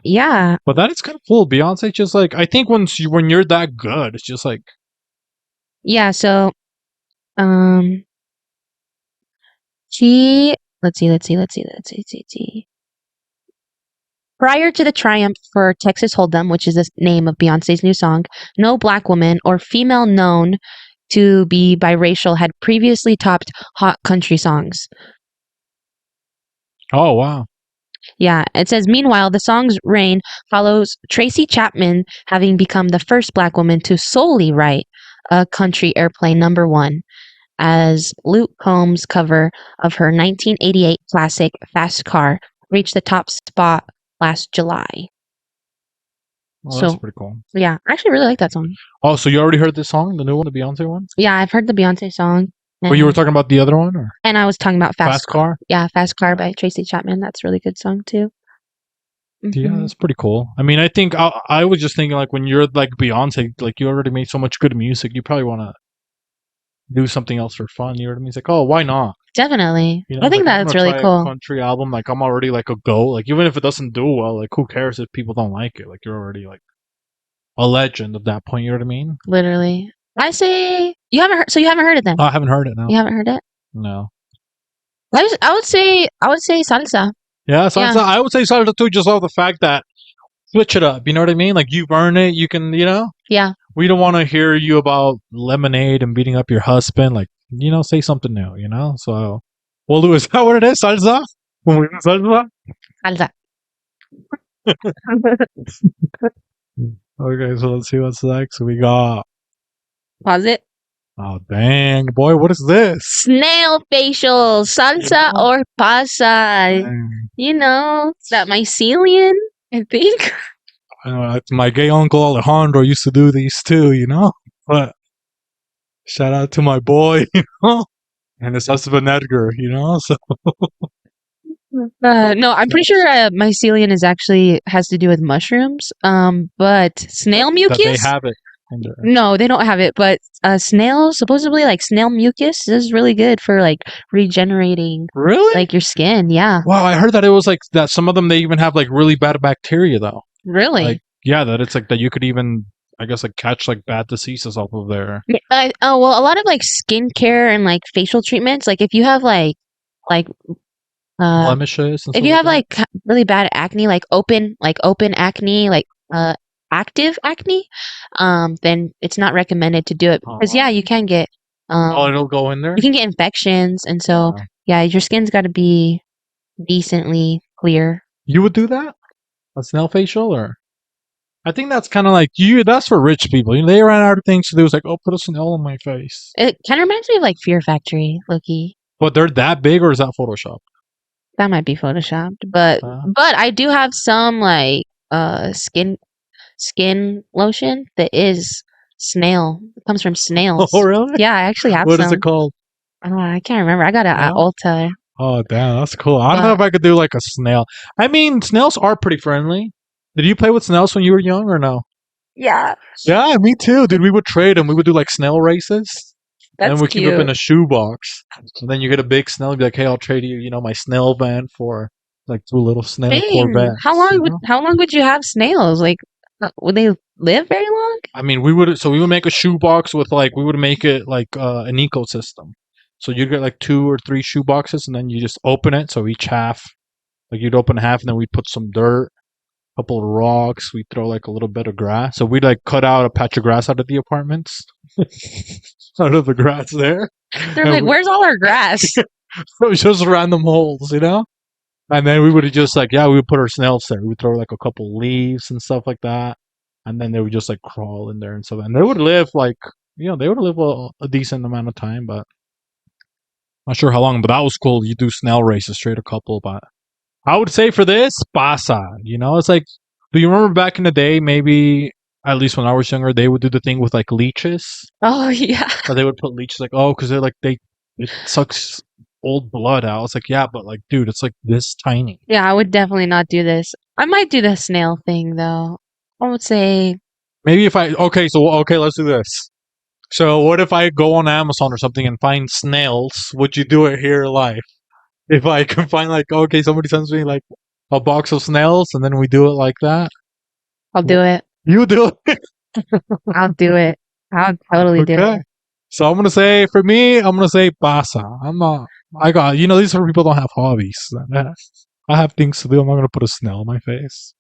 Speaker 1: Yeah.
Speaker 2: But that is kind of cool. Beyonce just like, I think when you're that good, it's just like,
Speaker 1: Yeah. So, let's see. Prior to the triumph for Texas Hold'em, which is the name of Beyonce's new song, no Black woman or female known to be biracial had previously topped hot country songs.
Speaker 2: oh wow.
Speaker 1: Yeah, it says, meanwhile, the song's reign follows Tracy Chapman having become the first Black woman to solely write a country airplay #1, as Luke Combs' cover of her 1988 classic Fast Car reached the top spot last July.
Speaker 2: Oh, that's
Speaker 1: So-
Speaker 2: pretty cool.
Speaker 1: Yeah, I actually really like that song.
Speaker 2: Oh, so you already heard this song, the new one, the Beyonce one?
Speaker 1: Yeah, I've heard the Beyonce song.
Speaker 2: But you were talking about the other one, or
Speaker 1: and I was talking about
Speaker 2: Fast Car?
Speaker 1: Yeah, Fast Car by Tracy Chapman. That's a really good song too.
Speaker 2: Yeah,
Speaker 1: Mhm.
Speaker 2: that's pretty cool. I mean, I think I was just thinking like when you're like Beyonce, like you already made so much good music, you probably want to do something else for fun. You know what I mean? It's like, oh, why not?
Speaker 1: Definitely.
Speaker 2: You know,
Speaker 1: I
Speaker 2: it's
Speaker 1: think
Speaker 2: like, I'm
Speaker 1: that's
Speaker 2: gonna
Speaker 1: really
Speaker 2: try a
Speaker 1: cool.
Speaker 2: country album, like I'm already like a go. Like even if it doesn't do well, like who cares if people don't like it? Like you're already like a legend at that point. You know what I mean?
Speaker 1: Literally. I say You haven't heard, so you haven't heard it then?
Speaker 2: I haven't heard it now.
Speaker 1: You haven't heard it?
Speaker 2: No.
Speaker 1: I would say salsa.
Speaker 2: Yeah, salsa.
Speaker 1: Yeah.
Speaker 2: I would say salsa too, just off the fact that switch it up. You know what I mean? Like you earn it, you can.
Speaker 1: Yeah.
Speaker 2: We don't want to hear you about lemonade and beating up your husband. Like say something new. So, well, Lou, is that what it is? Salsa? When we do salsa?
Speaker 1: Salsa.
Speaker 2: Okay, so let's see what's next. We got.
Speaker 1: Pause it.
Speaker 2: Oh dang, boy! What is this?
Speaker 1: Snail facial, salsa or pasa.
Speaker 2: Dang.
Speaker 1: That mycelium, I think.
Speaker 2: My gay uncle Alejandro used to do these too. But shout out to my boy, and his husband Edgar. So
Speaker 1: No, I'm pretty sure mycelium is actually has to do with mushrooms. But snail
Speaker 2: that
Speaker 1: mucus.
Speaker 2: they have it.
Speaker 1: No, they don't have it. But snails, supposedly, like snail mucus is really good for like regenerating,
Speaker 2: Really?
Speaker 1: like your skin. Yeah,
Speaker 2: Wow, I heard that it was like that. Some of them they even have like really bad bacteria though.
Speaker 1: really.
Speaker 2: Like that it's like that you could even I guess like catch like bad diseases off of there.
Speaker 1: Oh well, a lot of like skincare and like facial treatments. Like if you have like
Speaker 2: Blemishes. And
Speaker 1: if
Speaker 2: stuff
Speaker 1: you have
Speaker 2: like
Speaker 1: like really bad acne, like open acne, like active acne, then it's not recommended to do it because
Speaker 2: Oh.
Speaker 1: you can get
Speaker 2: it'll go in there.
Speaker 1: you can get infections, and so your skin's got to be decently clear.
Speaker 2: You would do that? A snail facial or? I think that's kind of like you. That's for rich people. They ran out of things to do. It's like, oh, put a snail on my face.
Speaker 1: It kind of reminds me of like Fear Factory, Loki.
Speaker 2: But they're that big, or is that Photoshop?
Speaker 1: That might be photoshopped, but I do have some like skin lotion that is snail. It comes from snails.
Speaker 2: Oh, really?
Speaker 1: Yeah, I actually have
Speaker 2: What
Speaker 1: some.
Speaker 2: is it called?
Speaker 1: I can't remember. I got it at Ulta.
Speaker 2: Oh, damn, that's cool. I don't know if I could do like a snail. I mean, snails are pretty friendly. Did you play with snails when you were young or no?
Speaker 1: Yeah.
Speaker 2: Yeah, me too, dude. We would trade them. We would do like snail races.
Speaker 1: That's
Speaker 2: and then we
Speaker 1: cute.
Speaker 2: keep them in a shoebox. And then you get a big snail and be like, hey, I'll trade you, my snail van for like 2 little snail Corvettes.
Speaker 1: How long would you have snails? Like, would they live very long?
Speaker 2: I mean, we would make a shoebox with we would make it like an ecosystem. So you'd get like 2 or 3 shoe boxes, and then you just open it. So each half, like you'd open half, and then we'd put some dirt, a couple of rocks. We'd throw like a little bit of grass. So we'd like cut out a patch of grass out of the apartments, out of the grass there.
Speaker 1: They're like, where's all our grass?
Speaker 2: So it was just random holes, And then we would just we would put our snails there. We would throw like a couple leaves and stuff like that, and then they would just like crawl in there and stuff. And they would live they would live a decent amount of time, but. Not sure how long, but that was cool. You do snail races, trade a couple, but I would say for this, pasa. It's like, do you remember back in the day, maybe, at least when I was younger, they would do the thing with like leeches?
Speaker 1: Oh, yeah.
Speaker 2: Or they would put leeches because they're like, it sucks old blood out. It's like, yeah, but like, dude, it's like this tiny.
Speaker 1: Yeah, I would definitely not do this. I might do the snail thing though. I would say.
Speaker 2: Maybe if let's do this. So what if I go on Amazon or something and find snails? Would you do it here live? If I can find somebody sends me like a box of snails and then we do it like that.
Speaker 1: I'll do it.
Speaker 2: You do it.
Speaker 1: I'll do it. I'll totally do it.
Speaker 2: So I'm gonna say pasa. These are people don't have hobbies. I have things to do. I'm not gonna put a snail on my face.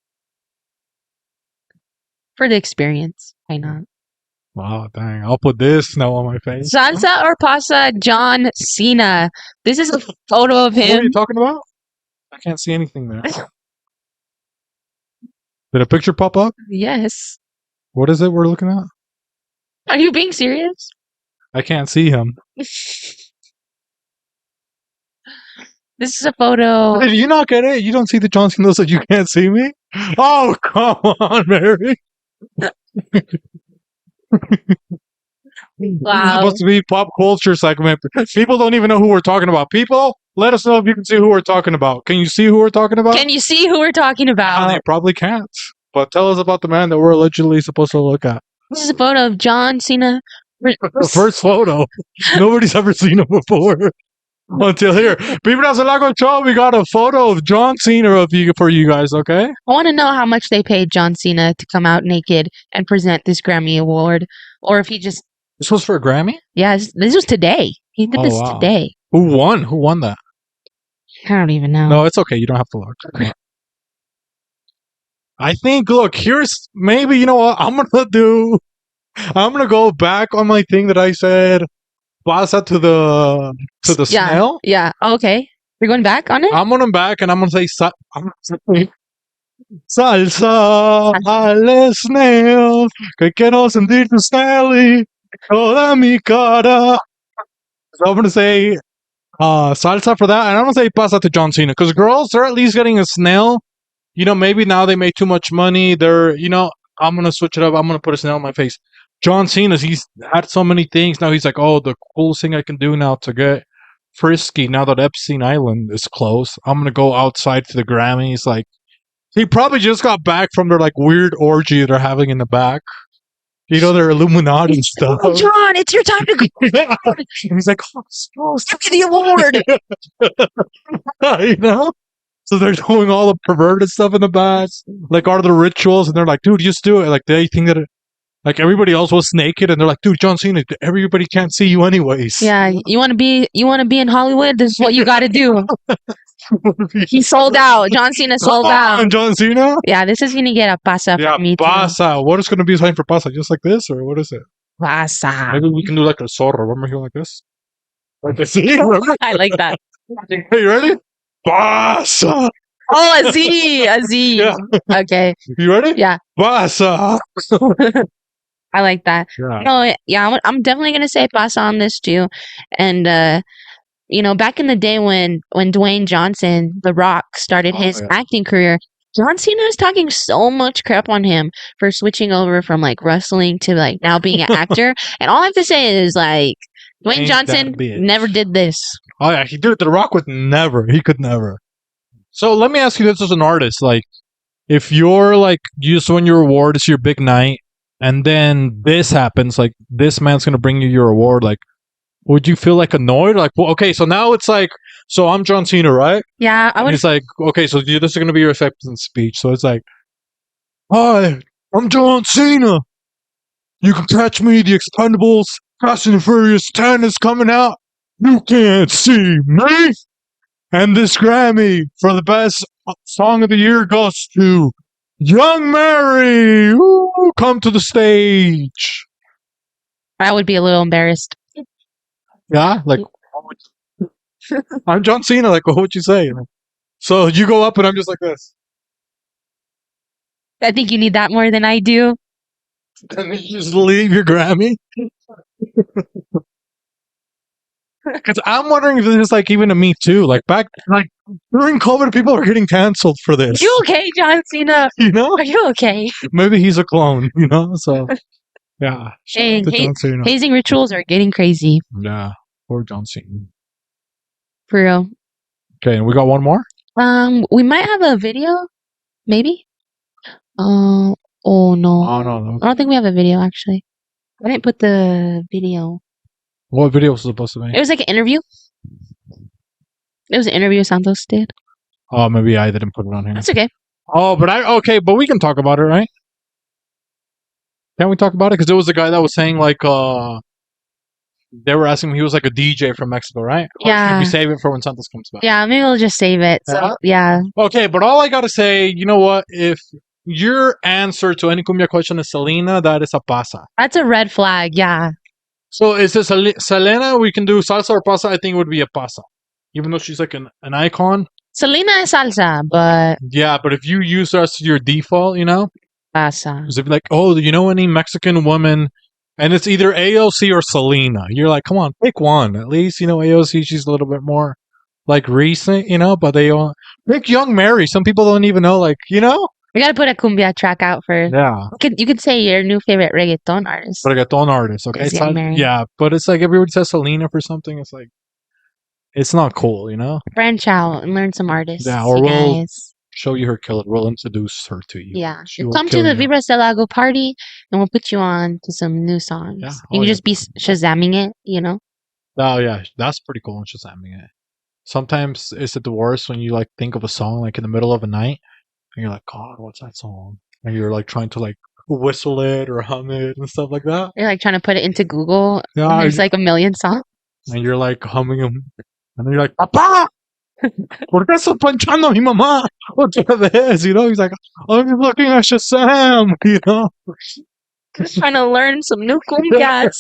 Speaker 1: For the experience, why not?
Speaker 2: Wow, dang. I'll put this snail on my face.
Speaker 1: Salsa or pasta, John Cena. This is a photo of him.
Speaker 2: What are you talking about? I can't see anything there. Did a picture pop up?
Speaker 1: Yes.
Speaker 2: What is it we're looking at?
Speaker 1: Are you being serious?
Speaker 2: I can't see him.
Speaker 1: This is a photo.
Speaker 2: Did you not get it? You don't see the John Cena that you can't see me? Oh, come on, Mary.
Speaker 1: Wow.
Speaker 2: This is supposed to be pop culture segment. People don't even know who we're talking about. People, let us know if you can see who we're talking about. Can you see who we're talking about?
Speaker 1: Can you see who we're talking about?
Speaker 2: You probably can't. But tell us about the man that we're allegedly supposed to look at.
Speaker 1: This is a photo of John Cena.
Speaker 2: The first photo. Nobody's ever seen him before. Until here. Vibras Del Lago show, we got a photo of John Cena for you guys, okay?
Speaker 1: I want to know how much they paid John Cena to come out naked and present this Grammy Award. Or if he just
Speaker 2: This was for a Grammy?
Speaker 1: Yeah, this was today. He did
Speaker 2: Oh,
Speaker 1: this
Speaker 2: wow.
Speaker 1: today.
Speaker 2: Who won? Who won that?
Speaker 1: I don't even know.
Speaker 2: No, it's okay. You don't have to look. I think, look, here's maybe, you know what? I'm going to go back on my thing that I said. Pasa to the
Speaker 1: Yeah.
Speaker 2: snail.
Speaker 1: Yeah. Okay. You're going back on it?
Speaker 2: I'm going back and I'm going to say, salsa al snail, que quiero sentir tu snail toda mi cara. So I'm going to say salsa for that, and I'm going to say pasa to John Cena, because girls, they're at least getting a snail. You know, maybe now they made too much money. They're, you know, I'm going to switch it up. I'm going to put a snail on my face. John Cena's, he's had so many things. Now he's like, oh, the coolest thing I can do now to get frisky, now that Epstein Island is closed, I'm going to go outside to the Grammys. Like, he probably just got back from their, like, weird orgy they're having in the back. You know, their Illuminati stuff.
Speaker 1: Oh, John, it's your time to go.
Speaker 2: And he's like, oh,
Speaker 1: Give me the award.
Speaker 2: you know? So they're doing all the perverted stuff in the back, like all the rituals, and they're like, dude, just do it. Like, they think that like everybody else was naked, and they're like, dude, John Cena, everybody can't see you anyways.
Speaker 1: Yeah, you want to be in Hollywood? This is what you got to do. He sold out. John Cena sold out.
Speaker 2: John Cena?
Speaker 1: Yeah, this is gonna get a pasa
Speaker 2: Yeah,
Speaker 1: for me too.
Speaker 2: pasa. What is going to be a sign for pasa? Just like this, or what is it?
Speaker 1: Pasa.
Speaker 2: Maybe we can do like a zorro. Remember here like this? Like this? Remember?
Speaker 1: I like that.
Speaker 2: Hey, you ready? Pasa.
Speaker 1: Oh, a Z, a Z.
Speaker 2: Yeah.
Speaker 1: Okay,
Speaker 2: You ready?
Speaker 1: Yeah.
Speaker 2: Pasa.
Speaker 1: I like that.
Speaker 2: Yeah.
Speaker 1: No, yeah, I'm definitely gonna say pasa on this too, and you know, back in the day when Dwayne Johnson, The Rock, started his acting career, John Cena was talking so much crap on him for switching over from like wrestling to like now being an actor. And all I have to say is like Dwayne
Speaker 2: Ain't
Speaker 1: Johnson
Speaker 2: that bitch.
Speaker 1: never did this.
Speaker 2: Oh yeah, he did it. The Rock would never. He could never. So let me ask you this as an artist: like, if you're like, you just won your award, it's your big night, and then this happens, like this man's gonna bring you your award, like, would you feel like annoyed? Like, well, okay, so now it's like, so I'm John Cena, right?
Speaker 1: Yeah, I
Speaker 2: And
Speaker 1: would.
Speaker 2: it's like, okay, so this is gonna be your acceptance speech. So it's like, hi, I'm John Cena. You can catch me. The Expendables, Fast and Furious 10 is coming out. You can't see me. And this Grammy for the best song of the year goes to Young Mary. Ooh, come to the stage.
Speaker 1: I would be a little embarrassed.
Speaker 2: Yeah, like, I'm John Cena. Like, what would you say? So you go up and I'm just like this.
Speaker 1: I think you need that more than I do.
Speaker 2: And then you just leave your Grammy. Because I'm wondering if this is like even a Me Too. Like back, like during COVID, people are getting canceled for this.
Speaker 1: You okay, John Cena?
Speaker 2: You know?
Speaker 1: Are you okay?
Speaker 2: Maybe he's a clone, you know? So, yeah. Shout
Speaker 1: Hey,
Speaker 2: out to John Cena.
Speaker 1: hazing rituals are getting crazy.
Speaker 2: Yeah. Poor John Cena.
Speaker 1: For real.
Speaker 2: Okay, and we got one more?
Speaker 1: We might have a video, maybe. Oh no.
Speaker 2: Oh, no.
Speaker 1: I don't think we have a video actually. I didn't put the video.
Speaker 2: What video was it supposed to be?
Speaker 1: It was like an interview. It was an interview Santos did.
Speaker 2: Oh, maybe I didn't put it on here.
Speaker 1: That's okay.
Speaker 2: Oh, but we can talk about it, right? Can we talk about it? Because there was a guy that was saying like, they were asking him, he was like a DJ from Mexico, right? Or
Speaker 1: Yeah.
Speaker 2: should we save it for when Santos comes back?
Speaker 1: Yeah, maybe we'll just save it. So yeah.
Speaker 2: Okay, but all I gotta say, you know what? If your answer to any cumbia question is Selena, that is a pasa.
Speaker 1: That's a red flag, yeah.
Speaker 2: So is this Selena? We can do salsa or pasa. I think it would be a pasa, even though she's like an icon.
Speaker 1: Selena is salsa, but
Speaker 2: Yeah, but if you use her as your default, you know,
Speaker 1: pasa.
Speaker 2: because if you're like, oh, do you know any Mexican woman? And it's either AOC or Selena. You're like, come on, pick one. At least, you know, AOC, she's a little bit more like recent, you know, but they don't pick Young Mary. Some people don't even know, like, you know?
Speaker 1: We gotta put a cumbia track out first.
Speaker 2: Yeah.
Speaker 1: You could say your new favorite reggaeton artist.
Speaker 2: Reggaeton artist, okay?
Speaker 1: Is
Speaker 2: It's
Speaker 1: Young
Speaker 2: not-
Speaker 1: Mary.
Speaker 2: yeah, but it's like everybody says Selena for something. It's like, it's not cool, you know?
Speaker 1: Branch out and learn some artists.
Speaker 2: Yeah, or
Speaker 1: you
Speaker 2: we'll
Speaker 1: guys.
Speaker 2: show you her killer. We'll introduce her to you.
Speaker 1: Yeah.
Speaker 2: She will
Speaker 1: Come to
Speaker 2: kill
Speaker 1: the
Speaker 2: you.
Speaker 1: Vibras Del Lago party and we'll put you on to some new songs.
Speaker 2: Yeah.
Speaker 1: You
Speaker 2: Oh,
Speaker 1: can
Speaker 2: yeah.
Speaker 1: just be Shazamming it, you know?
Speaker 2: Oh, yeah, that's pretty cool when she's having it. Sometimes it's the worst when you like think of a song like in the middle of a night and you're like, God, what's that song? And you're like trying to like whistle it or hum it and stuff like that.
Speaker 1: You're like trying to put it into Google.
Speaker 2: Yeah,
Speaker 1: And there's like a million songs.
Speaker 2: and you're like humming them, and then you're like, "Papa, ¿por qué estás planchando a mi mamá otra vez?" You know, he's like, "I'm looking at Shazam," you know.
Speaker 1: Just trying to learn some new cumbias.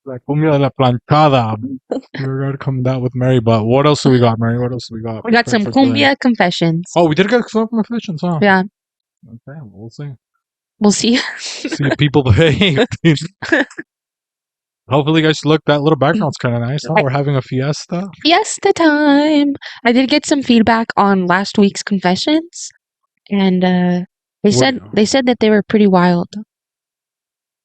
Speaker 2: Like Cumbia de la Planchada. We're gonna come down with Mary, but what else do we got, Mary? What else do we got?
Speaker 1: We got some
Speaker 2: for today?
Speaker 1: cumbia confessions.
Speaker 2: Oh, we did get some confessions, huh?
Speaker 1: Yeah,
Speaker 2: Okay, well, we'll see.
Speaker 1: we'll see.
Speaker 2: See if people behave. Hopefully, guys, look, that little background's kind of nice. Huh? We're having a fiesta.
Speaker 1: Fiesta time. I did get some feedback on last week's confessions, and they said that they were pretty wild.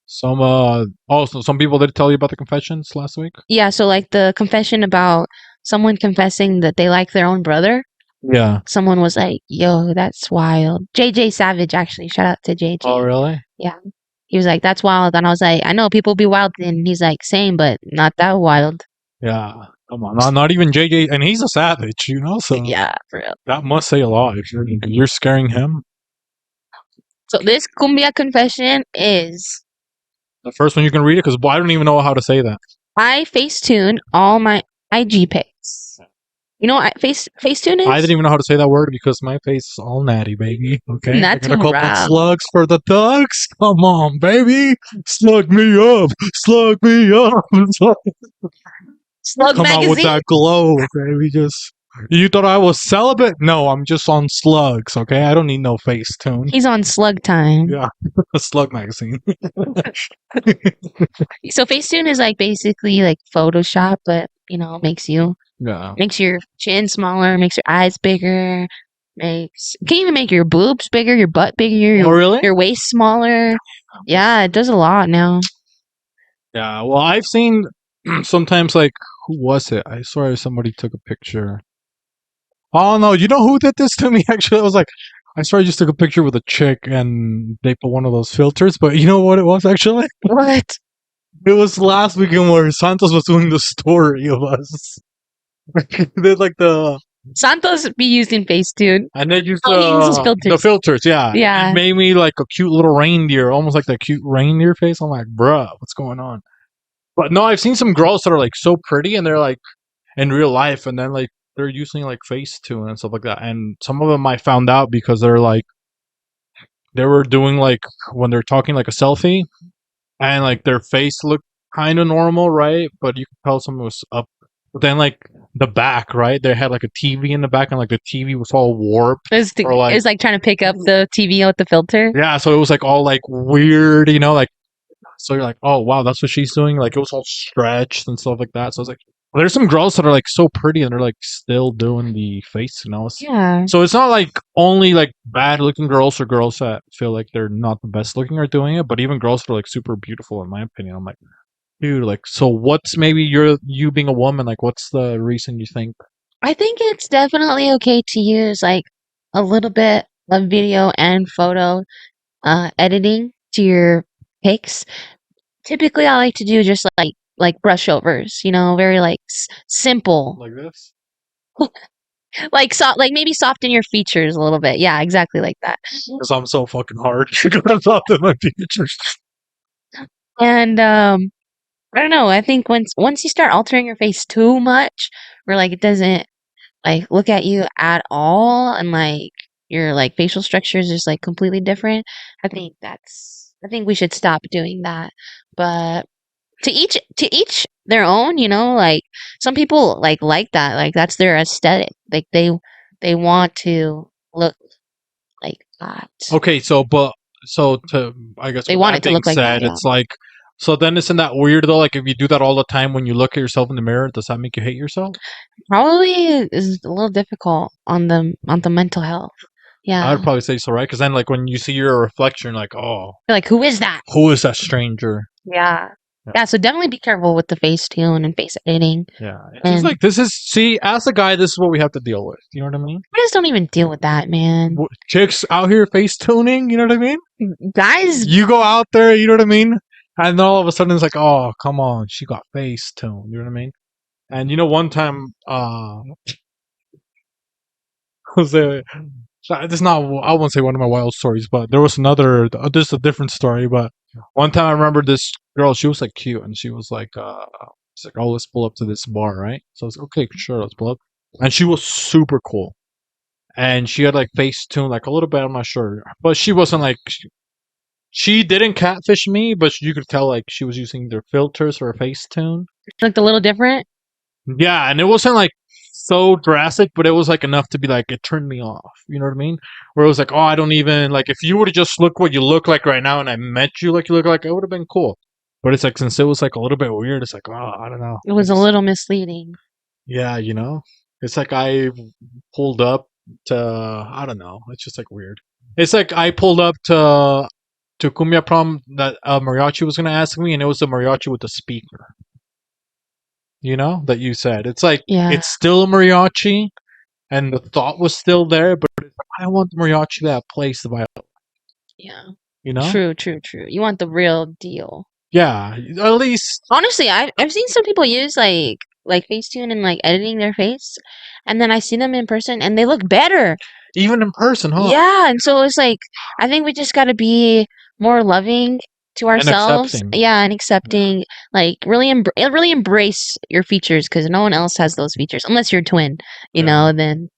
Speaker 2: Some so some people did tell you about the confessions last week.
Speaker 1: Yeah, so like the confession about someone confessing that they like their own brother.
Speaker 2: Yeah.
Speaker 1: Someone was like, "Yo, that's wild." JJ Savage, actually, shout out to JJ.
Speaker 2: Oh, really?
Speaker 1: Yeah. He was like, "That's wild," and I was like, "I know people be wild," and he's like, "Same, but not that wild."
Speaker 2: Yeah. Come on, not even JJ, and he's a savage, you know. So
Speaker 1: Yeah, for real.
Speaker 2: that must say a lot. If you're scaring him.
Speaker 1: So this cumbia confession is
Speaker 2: The first one you can read it because I don't even know how to say that.
Speaker 1: I Facetune all my IG pics. You know what Facetune is?
Speaker 2: I didn't even know how to say that word because my face is all natty, baby. Okay,
Speaker 1: That's
Speaker 2: I got a couple
Speaker 1: rough.
Speaker 2: slugs for the thugs. Come on, baby, slug me up, slug me up.
Speaker 1: Slug
Speaker 2: Come
Speaker 1: magazine.
Speaker 2: out with that glow, baby. Just you thought I was celibate? No, I'm just on slugs. Okay, I don't need no Facetune.
Speaker 1: He's on slug time.
Speaker 2: Yeah, a slug magazine.
Speaker 1: So Facetune is like basically like Photoshop, but you know, makes your chin smaller, makes your eyes bigger, can even make your boobs bigger, your butt bigger,
Speaker 2: Oh, really?
Speaker 1: your waist smaller. Yeah, it does a lot now.
Speaker 2: Yeah, well, I've seen sometimes like who was it? I swear somebody took a picture. Oh no, you know who did this to me? Actually, I was like, I swear I just took a picture with a chick and they put one of those filters. But you know what it was actually?
Speaker 1: What?
Speaker 2: It was last weekend where Santos was doing the story of us. They like the
Speaker 1: Santos be using Facetune.
Speaker 2: and they used
Speaker 1: Oh, he uses filters.
Speaker 2: the filters. Yeah,
Speaker 1: Yeah.
Speaker 2: It made me like a cute little reindeer, almost like that cute reindeer face. I'm like, bruh, what's going on? But no, I've seen some girls that are like so pretty and they're like in real life, and then like they're using like Facetune and stuff like that. And some of them I found out because they're like they were doing like when they're talking like a selfie, and like their face looked kind of normal, right? But you could tell something was up. But then like the back, right? They had like a TV in the back, and like the TV was all warped.
Speaker 1: It was like trying to pick up the TV with the filter.
Speaker 2: Yeah, so it was like all like weird, you know, like. So you're like, oh wow, that's what she's doing. Like it was all stretched and stuff like that. So I was like, well, there's some girls that are like so pretty and they're like still doing the face, you know.
Speaker 1: Yeah.
Speaker 2: So it's not like only like bad looking girls or girls that feel like they're not the best looking are doing it, but even girls that are like super beautiful, in my opinion. I'm like, dude, like, so what's maybe you being a woman? Like, what's the reason you think?
Speaker 1: I think it's definitely okay to use like a little bit of video and photo editing to your pics. Typically, I like to do just like brush overs, you know, very like simple,
Speaker 2: Like this?
Speaker 1: like like maybe soften your features a little bit. Yeah, exactly like that.
Speaker 2: Because I'm so fucking hard. You're gonna talk to my features.
Speaker 1: And I don't know. I think once you start altering your face too much, where like it doesn't like look at you at all, and like your like facial structure is just like completely different. I think we should stop doing that. But to each their own, you know. Like some people like that. Like that's their aesthetic. Like they want to look like that.
Speaker 2: Okay, so to I guess
Speaker 1: They
Speaker 2: with
Speaker 1: want
Speaker 2: that
Speaker 1: it to
Speaker 2: being
Speaker 1: look like that,
Speaker 2: said, it's like so then isn't that weird though? Like if you do that all the time when you look at yourself in the mirror, does that make you hate yourself?
Speaker 1: Probably is a little difficult on the mental health. Yeah.
Speaker 2: I would probably say so, right? Because then like when you see your reflection, you're like, oh,
Speaker 1: You're like, who is that?
Speaker 2: who is that stranger?
Speaker 1: Yeah.
Speaker 2: Yeah.
Speaker 1: Yeah, so definitely be careful with the Facetune and face editing.
Speaker 2: Yeah, it's just like this is as a guy, this is what we have to deal with. You know what I mean?
Speaker 1: I just don't even deal with that, man.
Speaker 2: Chicks out here face tuning. You know what I mean?
Speaker 1: Guys,
Speaker 2: You go out there. You know what I mean? And then all of a sudden it's like, oh, come on, she got face tuned. You know what I mean? And you know, one time, was This is not. I won't say one of my wild stories, but there was another. This is a different story. But one time I remember this girl. She was like cute, and she was like, she's like, "Oh, let's pull up to this bar, right?" So I was like, "Okay, sure, let's pull up." And she was super cool, and she had like Facetune, like a little bit. I'm not sure, but she wasn't like. She didn't catfish me, but you could tell like she was using their filters or Facetune.
Speaker 1: Looked a little different.
Speaker 2: Yeah, and it wasn't like so drastic, but it was like enough to be like it turned me off. You know what I mean? Where it was like, oh, I don't even like if you were to just look what you look like right now, and I met you like you look like, it would have been cool. But it's like since it was like a little bit weird, it's like, oh, I don't know.
Speaker 1: It was a little misleading.
Speaker 2: Yeah, you know, it's like I pulled up to I don't know. It's just like weird. It's like I pulled up to Cumbia prom that mariachi was gonna ask me, and it was a mariachi with a speaker. You know that you said it's like
Speaker 1: Yeah.
Speaker 2: it's still a mariachi, and the thought was still there, but it's like, I want the mariachi that plays the violin.
Speaker 1: Yeah.
Speaker 2: You know?
Speaker 1: True. You want the real deal.
Speaker 2: Yeah, at least.
Speaker 1: Honestly, I've seen some people use like Facetune and like editing their face, and then I see them in person and they look better.
Speaker 2: Even in person, huh?
Speaker 1: Yeah, and so it's like I think we just got to be more loving to ourselves.
Speaker 2: accepting.
Speaker 1: Yeah, and accepting. Like really, really embrace your features because no one else has those features unless you're a twin. You
Speaker 2: Yeah.
Speaker 1: know, then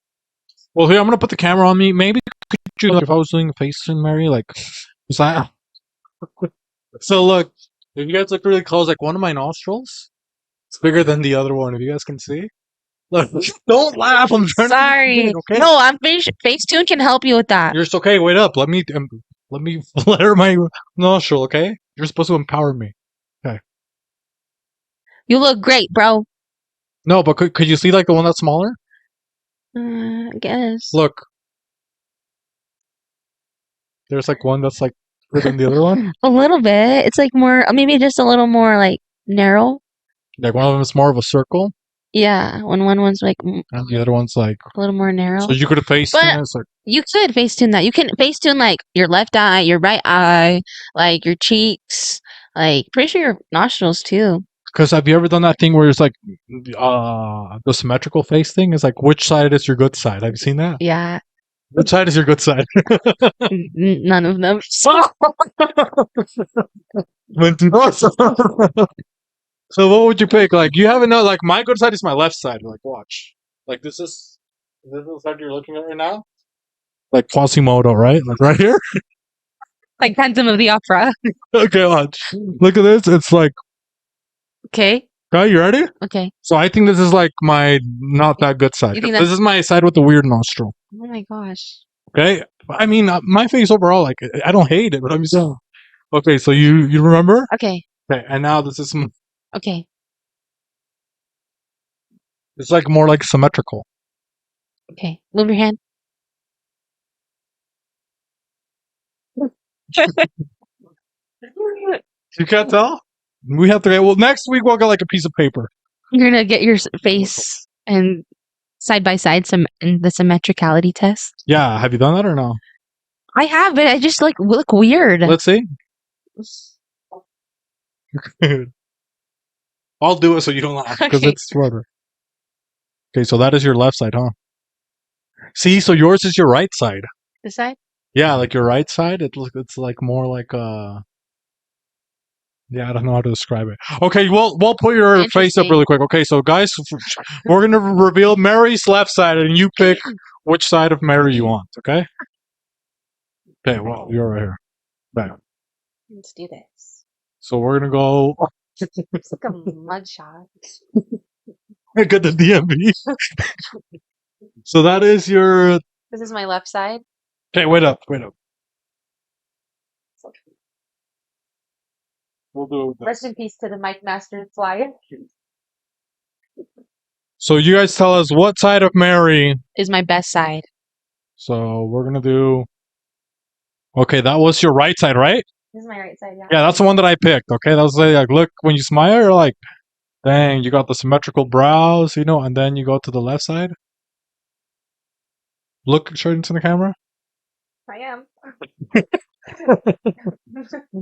Speaker 2: Well, here I'm gonna put the camera on me. Maybe could you, like, if I was doing a Facetune, Mary, like, it's like. So look, if you guys look really close, like one of my nostrils, it's bigger than the other one. If you guys can see. Look, don't laugh. I'm trying
Speaker 1: sorry.
Speaker 2: to. Okay.
Speaker 1: No, Facetune can help you with that.
Speaker 2: You're just okay. Wait up. Let me flare my nostril. Okay. You're supposed to empower me.
Speaker 1: You look great, bro.
Speaker 2: No, but could you see like the one that's smaller?
Speaker 1: I guess.
Speaker 2: Look. There's like one that's like bigger than the other one.
Speaker 1: A little bit. It's like more, maybe just a little more like narrow.
Speaker 2: Like one of them is more of a circle,
Speaker 1: Yeah, when one one's like
Speaker 2: and the other one's like.
Speaker 1: a little more narrow.
Speaker 2: So you could have faced
Speaker 1: But-
Speaker 2: it. It's like.
Speaker 1: You could Facetune that. You can Facetune like your left eye, your right eye, like your cheeks, like pretty sure your nostrils too.
Speaker 2: Because have you ever done that thing where it's like the symmetrical face thing? It's like which side is your good side? Have you seen that?
Speaker 1: Yeah,
Speaker 2: Which side is your good side?
Speaker 1: none of them.
Speaker 2: Mentiroso. So what would you pick? Like you haven't know. Like my good side is my left side. Like watch. Like this is the side you're looking at right now. Like Quasimodo, right? Like right here.
Speaker 1: Like Phantom of the Opera.
Speaker 2: Okay, watch. Look at this. It's like.
Speaker 1: Okay.
Speaker 2: Okay, you ready?
Speaker 1: Okay.
Speaker 2: So I think this is like my not that good side.
Speaker 1: You think
Speaker 2: This is my side with the weird nostril.
Speaker 1: Oh my gosh.
Speaker 2: Okay, I mean my face overall, like I don't hate it, but I'm just okay. So you remember?
Speaker 1: Okay.
Speaker 2: Okay, and now this is
Speaker 1: Okay.
Speaker 2: it's like more like symmetrical.
Speaker 1: Okay. Move your hand.
Speaker 2: You can't tell. We have to. Well, next week we'll get like a piece of paper.
Speaker 1: You're gonna get your face and side by side some in the symmetricality test.
Speaker 2: Yeah, have you done that or no?
Speaker 1: I have, but I just like look weird.
Speaker 2: Let's see. I'll do it so you don't laugh because
Speaker 1: Okay.
Speaker 2: it's rubber. Okay, so that is your left side, huh? See, so yours is your right side.
Speaker 1: This side?
Speaker 2: Yeah, like your right side. It's like more like Yeah, I don't know how to describe it. Okay, we'll put your face up
Speaker 1: Interesting.
Speaker 2: really quick. Okay, so guys, we're gonna reveal Mary's left side, and you pick which side of Mary you want. Okay. Okay. Well, you're right here. Okay.
Speaker 1: Let's do this.
Speaker 2: So we're gonna go.
Speaker 1: It's like a mugshot.
Speaker 2: Get the DMV. So that is your.
Speaker 1: This is my left side.
Speaker 2: Okay, wait up. We'll do it.
Speaker 1: Rest in peace to the Mike Master flyer.
Speaker 2: So you guys tell us what side of Mary.
Speaker 1: Is my best side.
Speaker 2: So we're gonna do. Okay, that was your right side, right?
Speaker 1: This is my right side, yeah.
Speaker 2: Yeah, that's the one that I picked. Okay, that was like, look, when you smile, you're like, dang, you got the symmetrical brows, and then you go to the left side. Look straight into the camera.
Speaker 1: I am.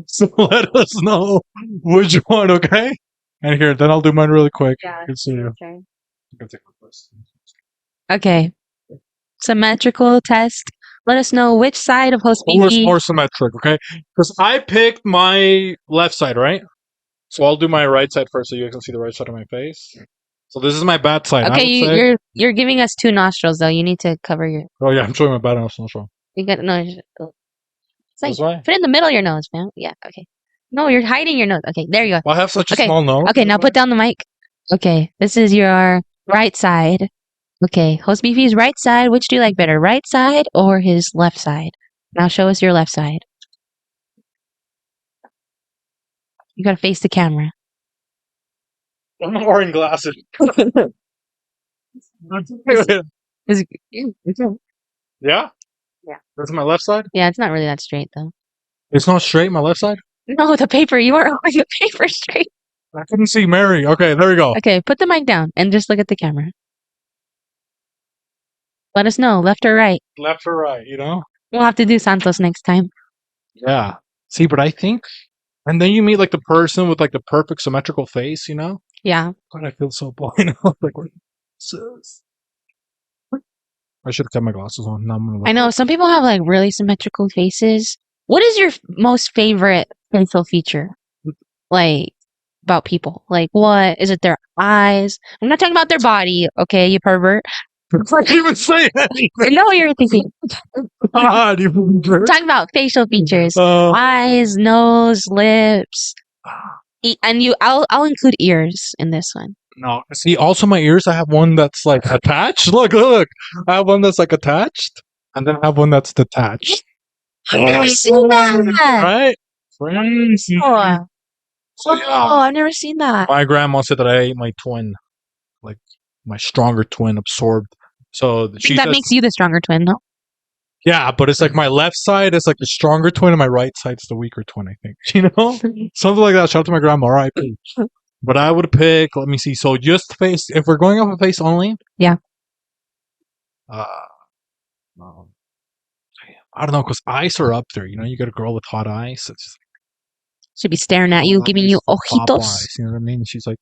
Speaker 2: So let us know which one, okay? And here, then I'll do mine really quick.
Speaker 1: Yeah.
Speaker 2: Good to see you.
Speaker 1: Okay.
Speaker 2: You can take one first.
Speaker 1: Okay. Symmetrical test Let us know which side of host
Speaker 2: Who is
Speaker 1: beefy.
Speaker 2: more symmetric, okay? Because I picked my left side, right? So I'll do my right side first so you guys can see the right side of my face. So this is my bad side. I
Speaker 1: Okay,
Speaker 2: would say.
Speaker 1: you're giving us 2 nostrils though. You need to cover your.
Speaker 2: Oh yeah, I'm showing my bad nose. What's wrong?
Speaker 1: You got no. It's like
Speaker 2: This way?
Speaker 1: put it in the middle of your nose, man. Yeah. Okay. No, you're hiding your nose. Okay, there you go.
Speaker 2: Well, I have such a
Speaker 1: Okay.
Speaker 2: small nose.
Speaker 1: Okay, now put down the mic. Okay, this is your right side. Okay, host beefy's right side. Which do you like better, right side or his left side? Now show us your left side. You gotta face the camera.
Speaker 2: I'm not wearing glasses.
Speaker 1: Is-
Speaker 2: Yeah?
Speaker 1: Yeah.
Speaker 2: That's my left side?
Speaker 1: Yeah, it's not really that straight though.
Speaker 2: It's not straight, my left side?
Speaker 1: No, the paper. You are holding the paper straight.
Speaker 2: I couldn't see Mary. Okay, there we go.
Speaker 1: Okay, put the mic down and just look at the camera. Let us know, left or right.
Speaker 2: Left or right, you know?
Speaker 1: We'll have to do Santos next time.
Speaker 2: Yeah. See, but I think, and then you meet like the person with like the perfect symmetrical face, you know?
Speaker 1: Yeah.
Speaker 2: God, I feel so blind. Like, what? I should have kept my glasses on. Now I'm gonna look.
Speaker 1: I know some people have like really symmetrical faces. What is your most favorite facial feature? Like about people? Like what? Is it their eyes? I'm not talking about their body, okay, you pervert.
Speaker 2: I can't even say it.
Speaker 1: I know what you're thinking.
Speaker 2: God, you
Speaker 1: I'm talking about facial features.
Speaker 2: Uh,
Speaker 1: Eyes, nose, lips. And I'll include ears in this one.
Speaker 2: no, see, also my ears, I have one that's like attached. Look. I have one that's like attached, and then I have one that's detached.
Speaker 1: I've never seen that.
Speaker 2: Right? Crazy.
Speaker 1: Oh,
Speaker 2: So, yeah.
Speaker 1: I've never seen that.
Speaker 2: My grandma said that I ate my twin, like my stronger twin, absorbed. So
Speaker 1: I
Speaker 2: she
Speaker 1: think that
Speaker 2: says,
Speaker 1: makes you the stronger twin, no?
Speaker 2: yeah, but it's like my left side is like the stronger twin, and my right side's the weaker twin. I think, you know, something like that. Shout out to my grandma. All right, but I would pick. Let me see. So just face. If we're going off of face only,
Speaker 1: Yeah.
Speaker 2: Um, I don't know, because eyes are up there. You know, you got a girl with hot eyes. It's just
Speaker 1: Should be staring at you,
Speaker 2: hot
Speaker 1: giving
Speaker 2: eyes,
Speaker 1: you
Speaker 2: pop
Speaker 1: ojitos.
Speaker 2: eyes, you know what I mean? She's like,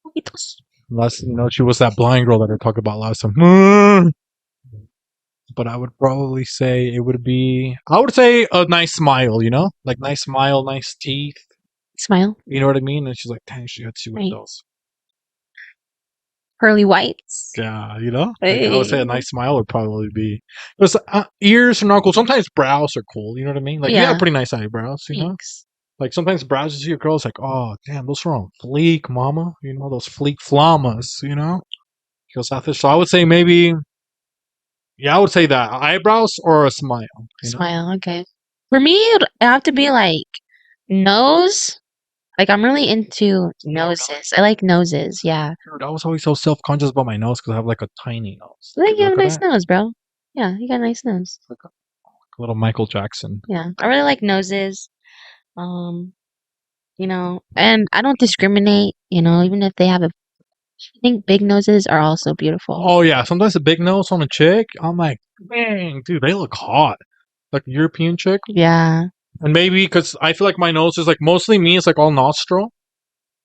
Speaker 1: Ojitos.
Speaker 2: unless you know, she was that blind girl that I talked about last time. But I would probably say it would be. I would say a nice smile. You know, like nice smile, nice teeth.
Speaker 1: Smile.
Speaker 2: You know what I mean? And she's like, dang, she hits you with
Speaker 1: Right.
Speaker 2: those.
Speaker 1: Pearly whites.
Speaker 2: Yeah, you know? Like, I would say a
Speaker 1: Hey.
Speaker 2: nice smile would probably be. Because ears are not cool. Sometimes brows are cool. You know what I mean? Like, you
Speaker 1: Yeah.
Speaker 2: have pretty nice eyebrows, you know?
Speaker 1: Thanks.
Speaker 2: Like, sometimes brows, you see a girl's like, oh, damn, those are on fleek, mama. You know, those fleek flamas, you know? So I would say maybe. Yeah, I would say that. Eyebrows or a smile. You know?
Speaker 1: Smile, okay. For me, it'd have to be like nose. Like I'm really into noses. I like noses, yeah.
Speaker 2: Dude, I was always so self conscious about my nose because I have like a tiny nose.
Speaker 1: I think you have a
Speaker 2: Look at
Speaker 1: nice
Speaker 2: that.
Speaker 1: nose, bro. Yeah, you got a nice nose.
Speaker 2: Like a little Michael Jackson.
Speaker 1: Yeah, I really like noses. You know, and I don't discriminate. You know, even if they have a, I think big noses are also beautiful.
Speaker 2: Oh, yeah. Sometimes a big nose on a chick, I'm like, dang, dude, they look hot. Like a European chick.
Speaker 1: Yeah,
Speaker 2: And maybe because I feel like my nose is like mostly me, it's like all nostril.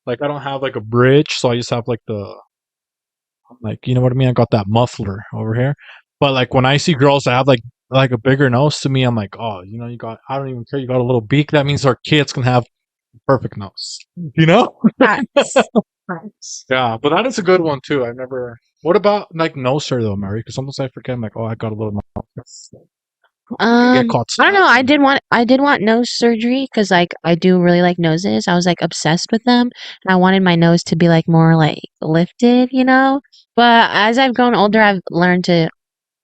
Speaker 2: Like I don't have like a bridge, so I just have like you know what I mean? I got that muffler over here. But like when I see girls that have like a bigger nose, to me, I'm like, oh, you know, I don't even care. You got a little beak. That means our kids can have a perfect nose. You know?
Speaker 1: facts. Facts.
Speaker 2: Yeah, but that is a good one too. I've never. What about like nose hair though, Mary? Because sometimes I forget. I'm like, oh, I got a little nose. Get caught.
Speaker 1: I don't know.
Speaker 2: snapping.
Speaker 1: I did want nose surgery because like I do really like noses. I was like obsessed with them, and I wanted my nose to be like more like lifted, you know. But as I've grown older, I've learned to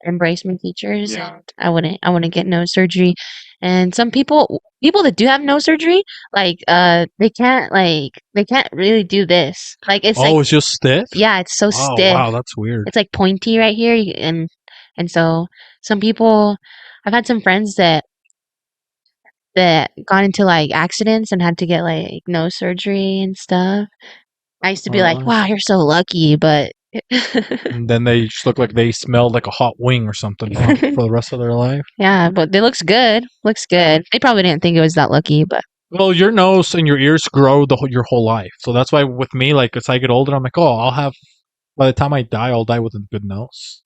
Speaker 1: embrace my features,
Speaker 2: Yeah.
Speaker 1: and I wouldn't get nose surgery. And some people that do have nose surgery, like they can't really do this. Like it's
Speaker 2: Oh,
Speaker 1: like
Speaker 2: it's just stiff.
Speaker 1: yeah, it's so
Speaker 2: Oh
Speaker 1: stiff.
Speaker 2: wow, that's weird.
Speaker 1: It's like pointy right here, and so some people. I've had some friends that got into like accidents and had to get like nose surgery and stuff. I used to be like, wow, you're so lucky, but
Speaker 2: And then they just look like they smelled like a hot wing or something huh, for the rest of their life.
Speaker 1: yeah, but it looks good. Looks good. They probably didn't think it was that lucky, but
Speaker 2: Well, your nose and your ears grow your whole life, so that's why with me, like as I get older, I'm like, oh, I'll have by the time I die, I'll die with a good nose.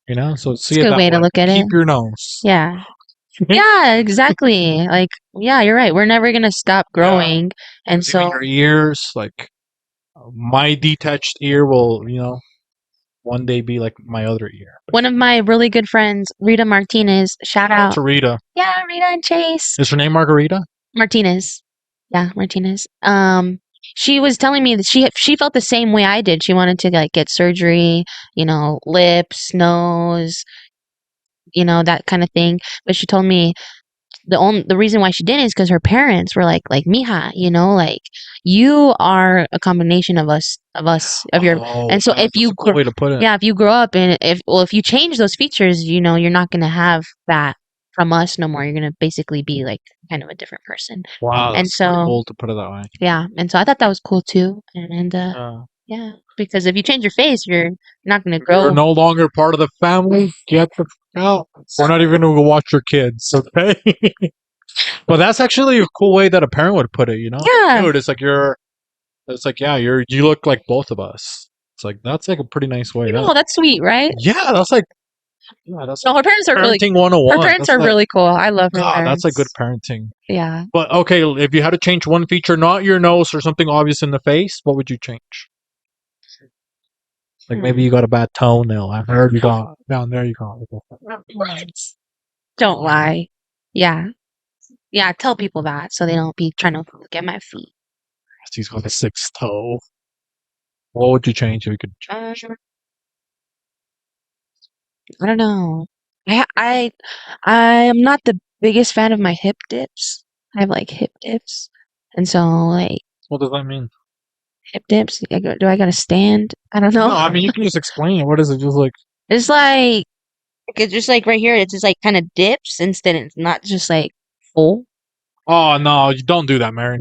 Speaker 2: You know, so
Speaker 1: It's
Speaker 2: see
Speaker 1: a
Speaker 2: it
Speaker 1: good
Speaker 2: that
Speaker 1: way to look at
Speaker 2: Keep
Speaker 1: it.
Speaker 2: your nose.
Speaker 1: Yeah. Yeah, exactly. Like, yeah, you're right. We're never gonna stop growing, and
Speaker 2: Even
Speaker 1: so
Speaker 2: your ears, like my detached ear will, one day be like my other ear.
Speaker 1: one of my really good friends, Rita Martinez, shout out.
Speaker 2: To Rita.
Speaker 1: Yeah, Rita and Chase.
Speaker 2: Is her name Margarita?
Speaker 1: Martinez. Yeah, Martinez. She was telling me that she felt the same way I did. She wanted to like get surgery, lips, nose, that kind of thing. But she told me the reason why she didn't is because her parents were like mija, like you are a combination of your, and so if
Speaker 2: that's
Speaker 1: you
Speaker 2: a cool way to put it.
Speaker 1: if you grow up and if you change those features, you're not gonna have that from us no more. You're gonna basically be like kind of a different person.
Speaker 2: Wow,
Speaker 1: And
Speaker 2: that's
Speaker 1: so
Speaker 2: cool to put it that way.
Speaker 1: yeah, and so I thought that was cool too. And yeah, because if you change your face, you're not gonna grow.
Speaker 2: You're no longer part of the family. Get the fuck out. We're not even gonna go watch your kids, okay? But that's actually a cool way that a parent would put it,
Speaker 1: Yeah.
Speaker 2: Dude, it's like you look like both of us. It's like that's like a pretty nice way.
Speaker 1: Oh, that's sweet, right?
Speaker 2: Yeah, that's like that's
Speaker 1: No, her parents are really
Speaker 2: parenting 101.
Speaker 1: her parents
Speaker 2: That's
Speaker 1: are
Speaker 2: like,
Speaker 1: really cool. I love her
Speaker 2: God,
Speaker 1: parents.
Speaker 2: that's like good parenting.
Speaker 1: Yeah.
Speaker 2: But okay, if you had to change one feature, not your nose or something obvious in the face, what would you change? Like maybe you got a bad toenail. I heard you got down there. You got.
Speaker 1: Don't lie. Yeah. Yeah, tell people that so they don't be trying to look at my feet.
Speaker 2: He's got a 6th toe. What would you change if you could?
Speaker 1: I don't know. I am not the biggest fan of my hip dips. I have like hip dips, and so like
Speaker 2: What does that mean?
Speaker 1: hip dips. Do I gotta stand? I don't know.
Speaker 2: No, I mean you can just explain it. What is it? Just like
Speaker 1: it's just like right here. It's just like kind of dips instead. It's not just like full.
Speaker 2: oh no, you don't do that, Mary.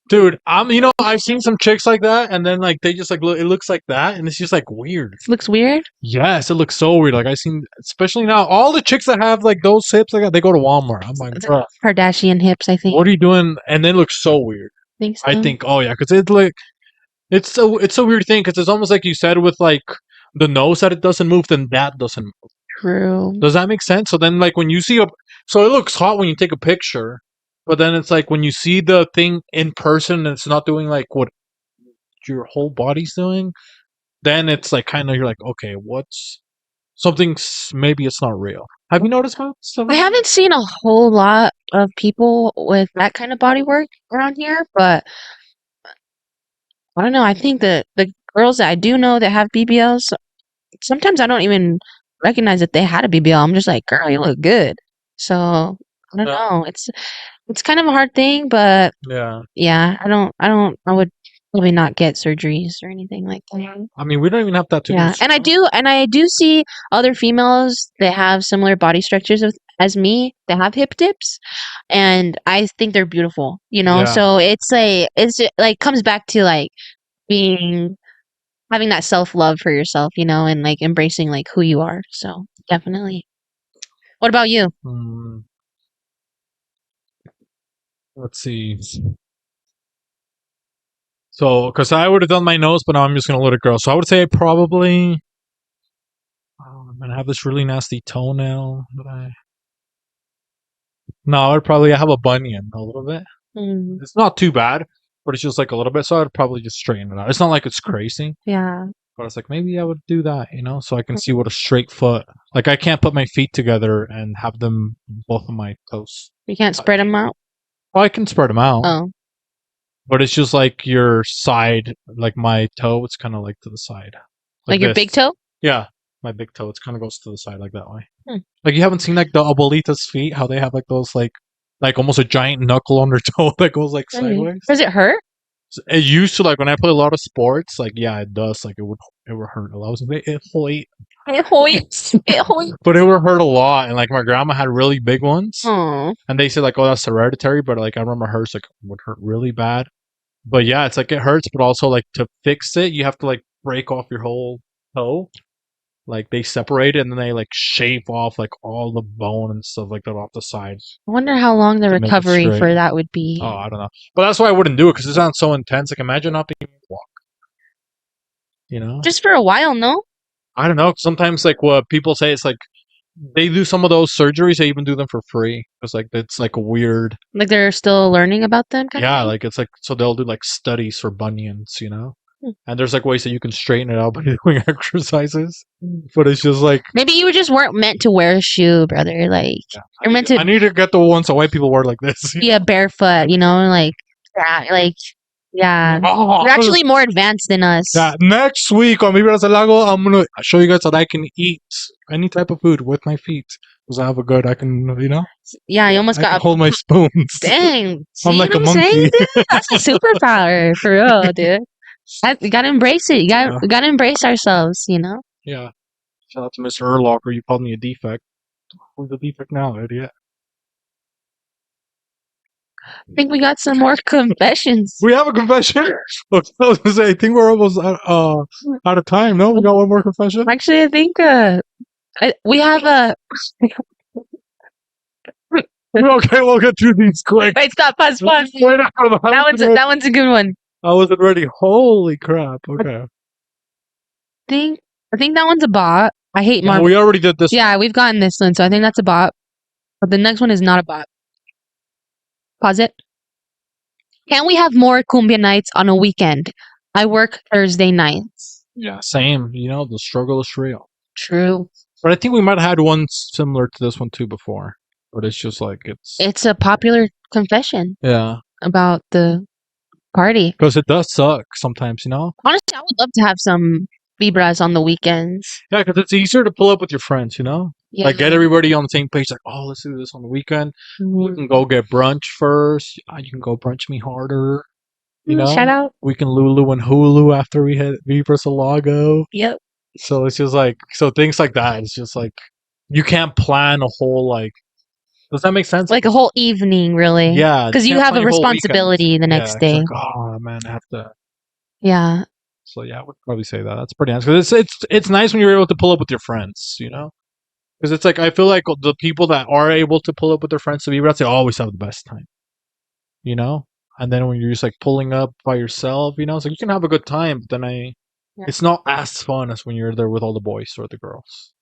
Speaker 2: Dude, I've seen some chicks like that, and then like they just like look. It looks like that, and it's just like weird.
Speaker 1: It looks weird.
Speaker 2: Yes, it looks so weird. Like I seen, especially now, all the chicks that have like those hips like that, they go to Walmart. I'm like, bro,
Speaker 1: Kardashian hips, I think.
Speaker 2: what are you doing? And they look so weird.
Speaker 1: Think so?
Speaker 2: I think, oh yeah, because it's a weird thing because it's almost like you said with like the nose that it doesn't move, then that doesn't move.
Speaker 1: True.
Speaker 2: Does that make sense? So then like when you see so it looks hot when you take a picture, but then it's like when you see the thing in person and it's not doing like what your whole body's doing, then it's like kind of you're like, okay, maybe it's not real. Have you noticed how
Speaker 1: I haven't seen a whole lot of people with that kind of body work around here, but I don't know. I think the girls that I do know that have BBLs, sometimes I don't even recognize that they had a BBL. I'm just like, girl, you look good. So I don't know. It's kind of a hard thing, but yeah, I would probably not get surgeries or anything like that.
Speaker 2: I mean, we don't even have that to
Speaker 1: Yeah, and I do see other females that have similar body structures as me that have hip dips, and I think they're beautiful.
Speaker 2: Yeah.
Speaker 1: So it's like comes back to like having that self-love for yourself, and like embracing like who you are. So definitely. What about you?
Speaker 2: Let's see. So, because I would have done my nose, but now I'm just gonna let it grow. So I would say probably. I'm gonna have this really nasty toenail. No, I'd probably have a bunion a little bit. It's not too bad, but it's just like a little bit. So I'd probably just straighten it out. It's not like it's crazy.
Speaker 1: Yeah.
Speaker 2: But it's like maybe I would do that, so I can see what a straight foot. Like I can't put my feet together and have them both of my toes.
Speaker 1: You can't spread them out.
Speaker 2: Well, I can spread them out.
Speaker 1: Oh.
Speaker 2: But it's just like your side, like my toe. It's kind of like to the side.
Speaker 1: Like your big toe?
Speaker 2: Yeah, my big toe. It kind of goes to the side like that way. Like you haven't seen like the abuelita's feet, how they have like those like almost a giant knuckle on their toe that goes like sideways.
Speaker 1: Does it hurt?
Speaker 2: It used to, like when I play a lot of sports, like yeah, it does. Like it would hurt a lot. I was like, but it would hurt a lot. And like my grandma had really big ones, and they said like, oh, that's hereditary. But like I remember hers like would hurt really bad. But yeah, it's like it hurts, but also like to fix it, you have to like break off your whole toe. Like they separate it and then they like shave off like all the bone and stuff like that off the side.
Speaker 1: I wonder how long the recovery for that would be.
Speaker 2: Oh, I don't know. But that's why I wouldn't do it because it sounds so intense. Like imagine not being able to walk.
Speaker 1: Just for a while, no?
Speaker 2: I don't know. Sometimes like what people say, it's like they do some of those surgeries. They even do them for free. It's like it's like a weird.
Speaker 1: Like they're still learning about them. Kind
Speaker 2: Yeah,
Speaker 1: of thing?
Speaker 2: like it's like so they'll do like studies for bunions,
Speaker 1: Hmm.
Speaker 2: and there's like ways that you can straighten it out by doing exercises.
Speaker 1: Hmm.
Speaker 2: But it's just like
Speaker 1: Maybe you just weren't meant to wear a shoe, brother. Like you're meant
Speaker 2: I
Speaker 1: to
Speaker 2: need to get the ones that white people wear like this.
Speaker 1: be a barefoot. Like yeah, yeah.
Speaker 2: Oh,
Speaker 1: You're actually more advanced than us.
Speaker 2: yeah, next week on Vibras Del Lago, I'm gonna show you guys that I can eat any type of food with my feet because I have a good. I can,
Speaker 1: Yeah, you almost
Speaker 2: I can
Speaker 1: got
Speaker 2: hold my spoons.
Speaker 1: dang. See
Speaker 2: I'm like
Speaker 1: what
Speaker 2: a
Speaker 1: I'm saying,
Speaker 2: monkey.
Speaker 1: dude? That's a superpower for real, dude. You gotta embrace it.
Speaker 2: Yeah.
Speaker 1: We gotta embrace ourselves.
Speaker 2: Yeah. Shout out to Mr. Erlocker. You called me a defect. Who's a defect now, idiot?
Speaker 1: I think we got some more confessions.
Speaker 2: We have a confession. Look, I was gonna say, I think we're almost out of time. No, we got one more confession.
Speaker 1: Actually, I think we have a.
Speaker 2: Okay, we'll get through these quick.
Speaker 1: Wait, stop, pause.
Speaker 2: Wait,
Speaker 1: That one's a good one.
Speaker 2: I wasn't ready. Holy crap. Okay.
Speaker 1: I think that one's a bot. I hate Marvel.
Speaker 2: We already did this.
Speaker 1: Yeah, we've gotten this one, so I think that's a bot. But the next one is not a bot. Pause it. Can we have more cumbia nights on a weekend? I work Thursday nights.
Speaker 2: Yeah, same. The struggle is real.
Speaker 1: True.
Speaker 2: But I think we might have had one similar to this one too before. But it's just like
Speaker 1: It's a popular confession
Speaker 2: yeah,
Speaker 1: about the party.
Speaker 2: because it does suck sometimes.
Speaker 1: Honestly, I would love to have some vibras on the weekends.
Speaker 2: Yeah, because it's easier to pull up with your friends.
Speaker 1: Yeah.
Speaker 2: Like get everybody on the same page. Like, oh, let's do this on the weekend. We
Speaker 1: Mhm.
Speaker 2: can go get brunch first. You can go brunch me harder.
Speaker 1: Shout out.
Speaker 2: We can Lulu and Hulu after we hit Vibras Del Lago.
Speaker 1: Yep.
Speaker 2: So it's just like things like that. It's just like you can't plan a whole like. Does that make sense?
Speaker 1: Like a whole evening, really.
Speaker 2: Yeah,
Speaker 1: Because you
Speaker 2: can't
Speaker 1: have a
Speaker 2: plan your whole weekend.
Speaker 1: responsibility the next
Speaker 2: It's
Speaker 1: day.
Speaker 2: like, oh man, I have to.
Speaker 1: Yeah.
Speaker 2: So yeah, I would probably say that. That's pretty nice because it's nice when you're able to pull up with your friends. Because it's like I feel like the people that are able to pull up with their friends to Vibras, they always have the best time. And then when you're just like pulling up by yourself, it's like you can have a good time, but then it's not as fun as when you're there with all the boys or the girls.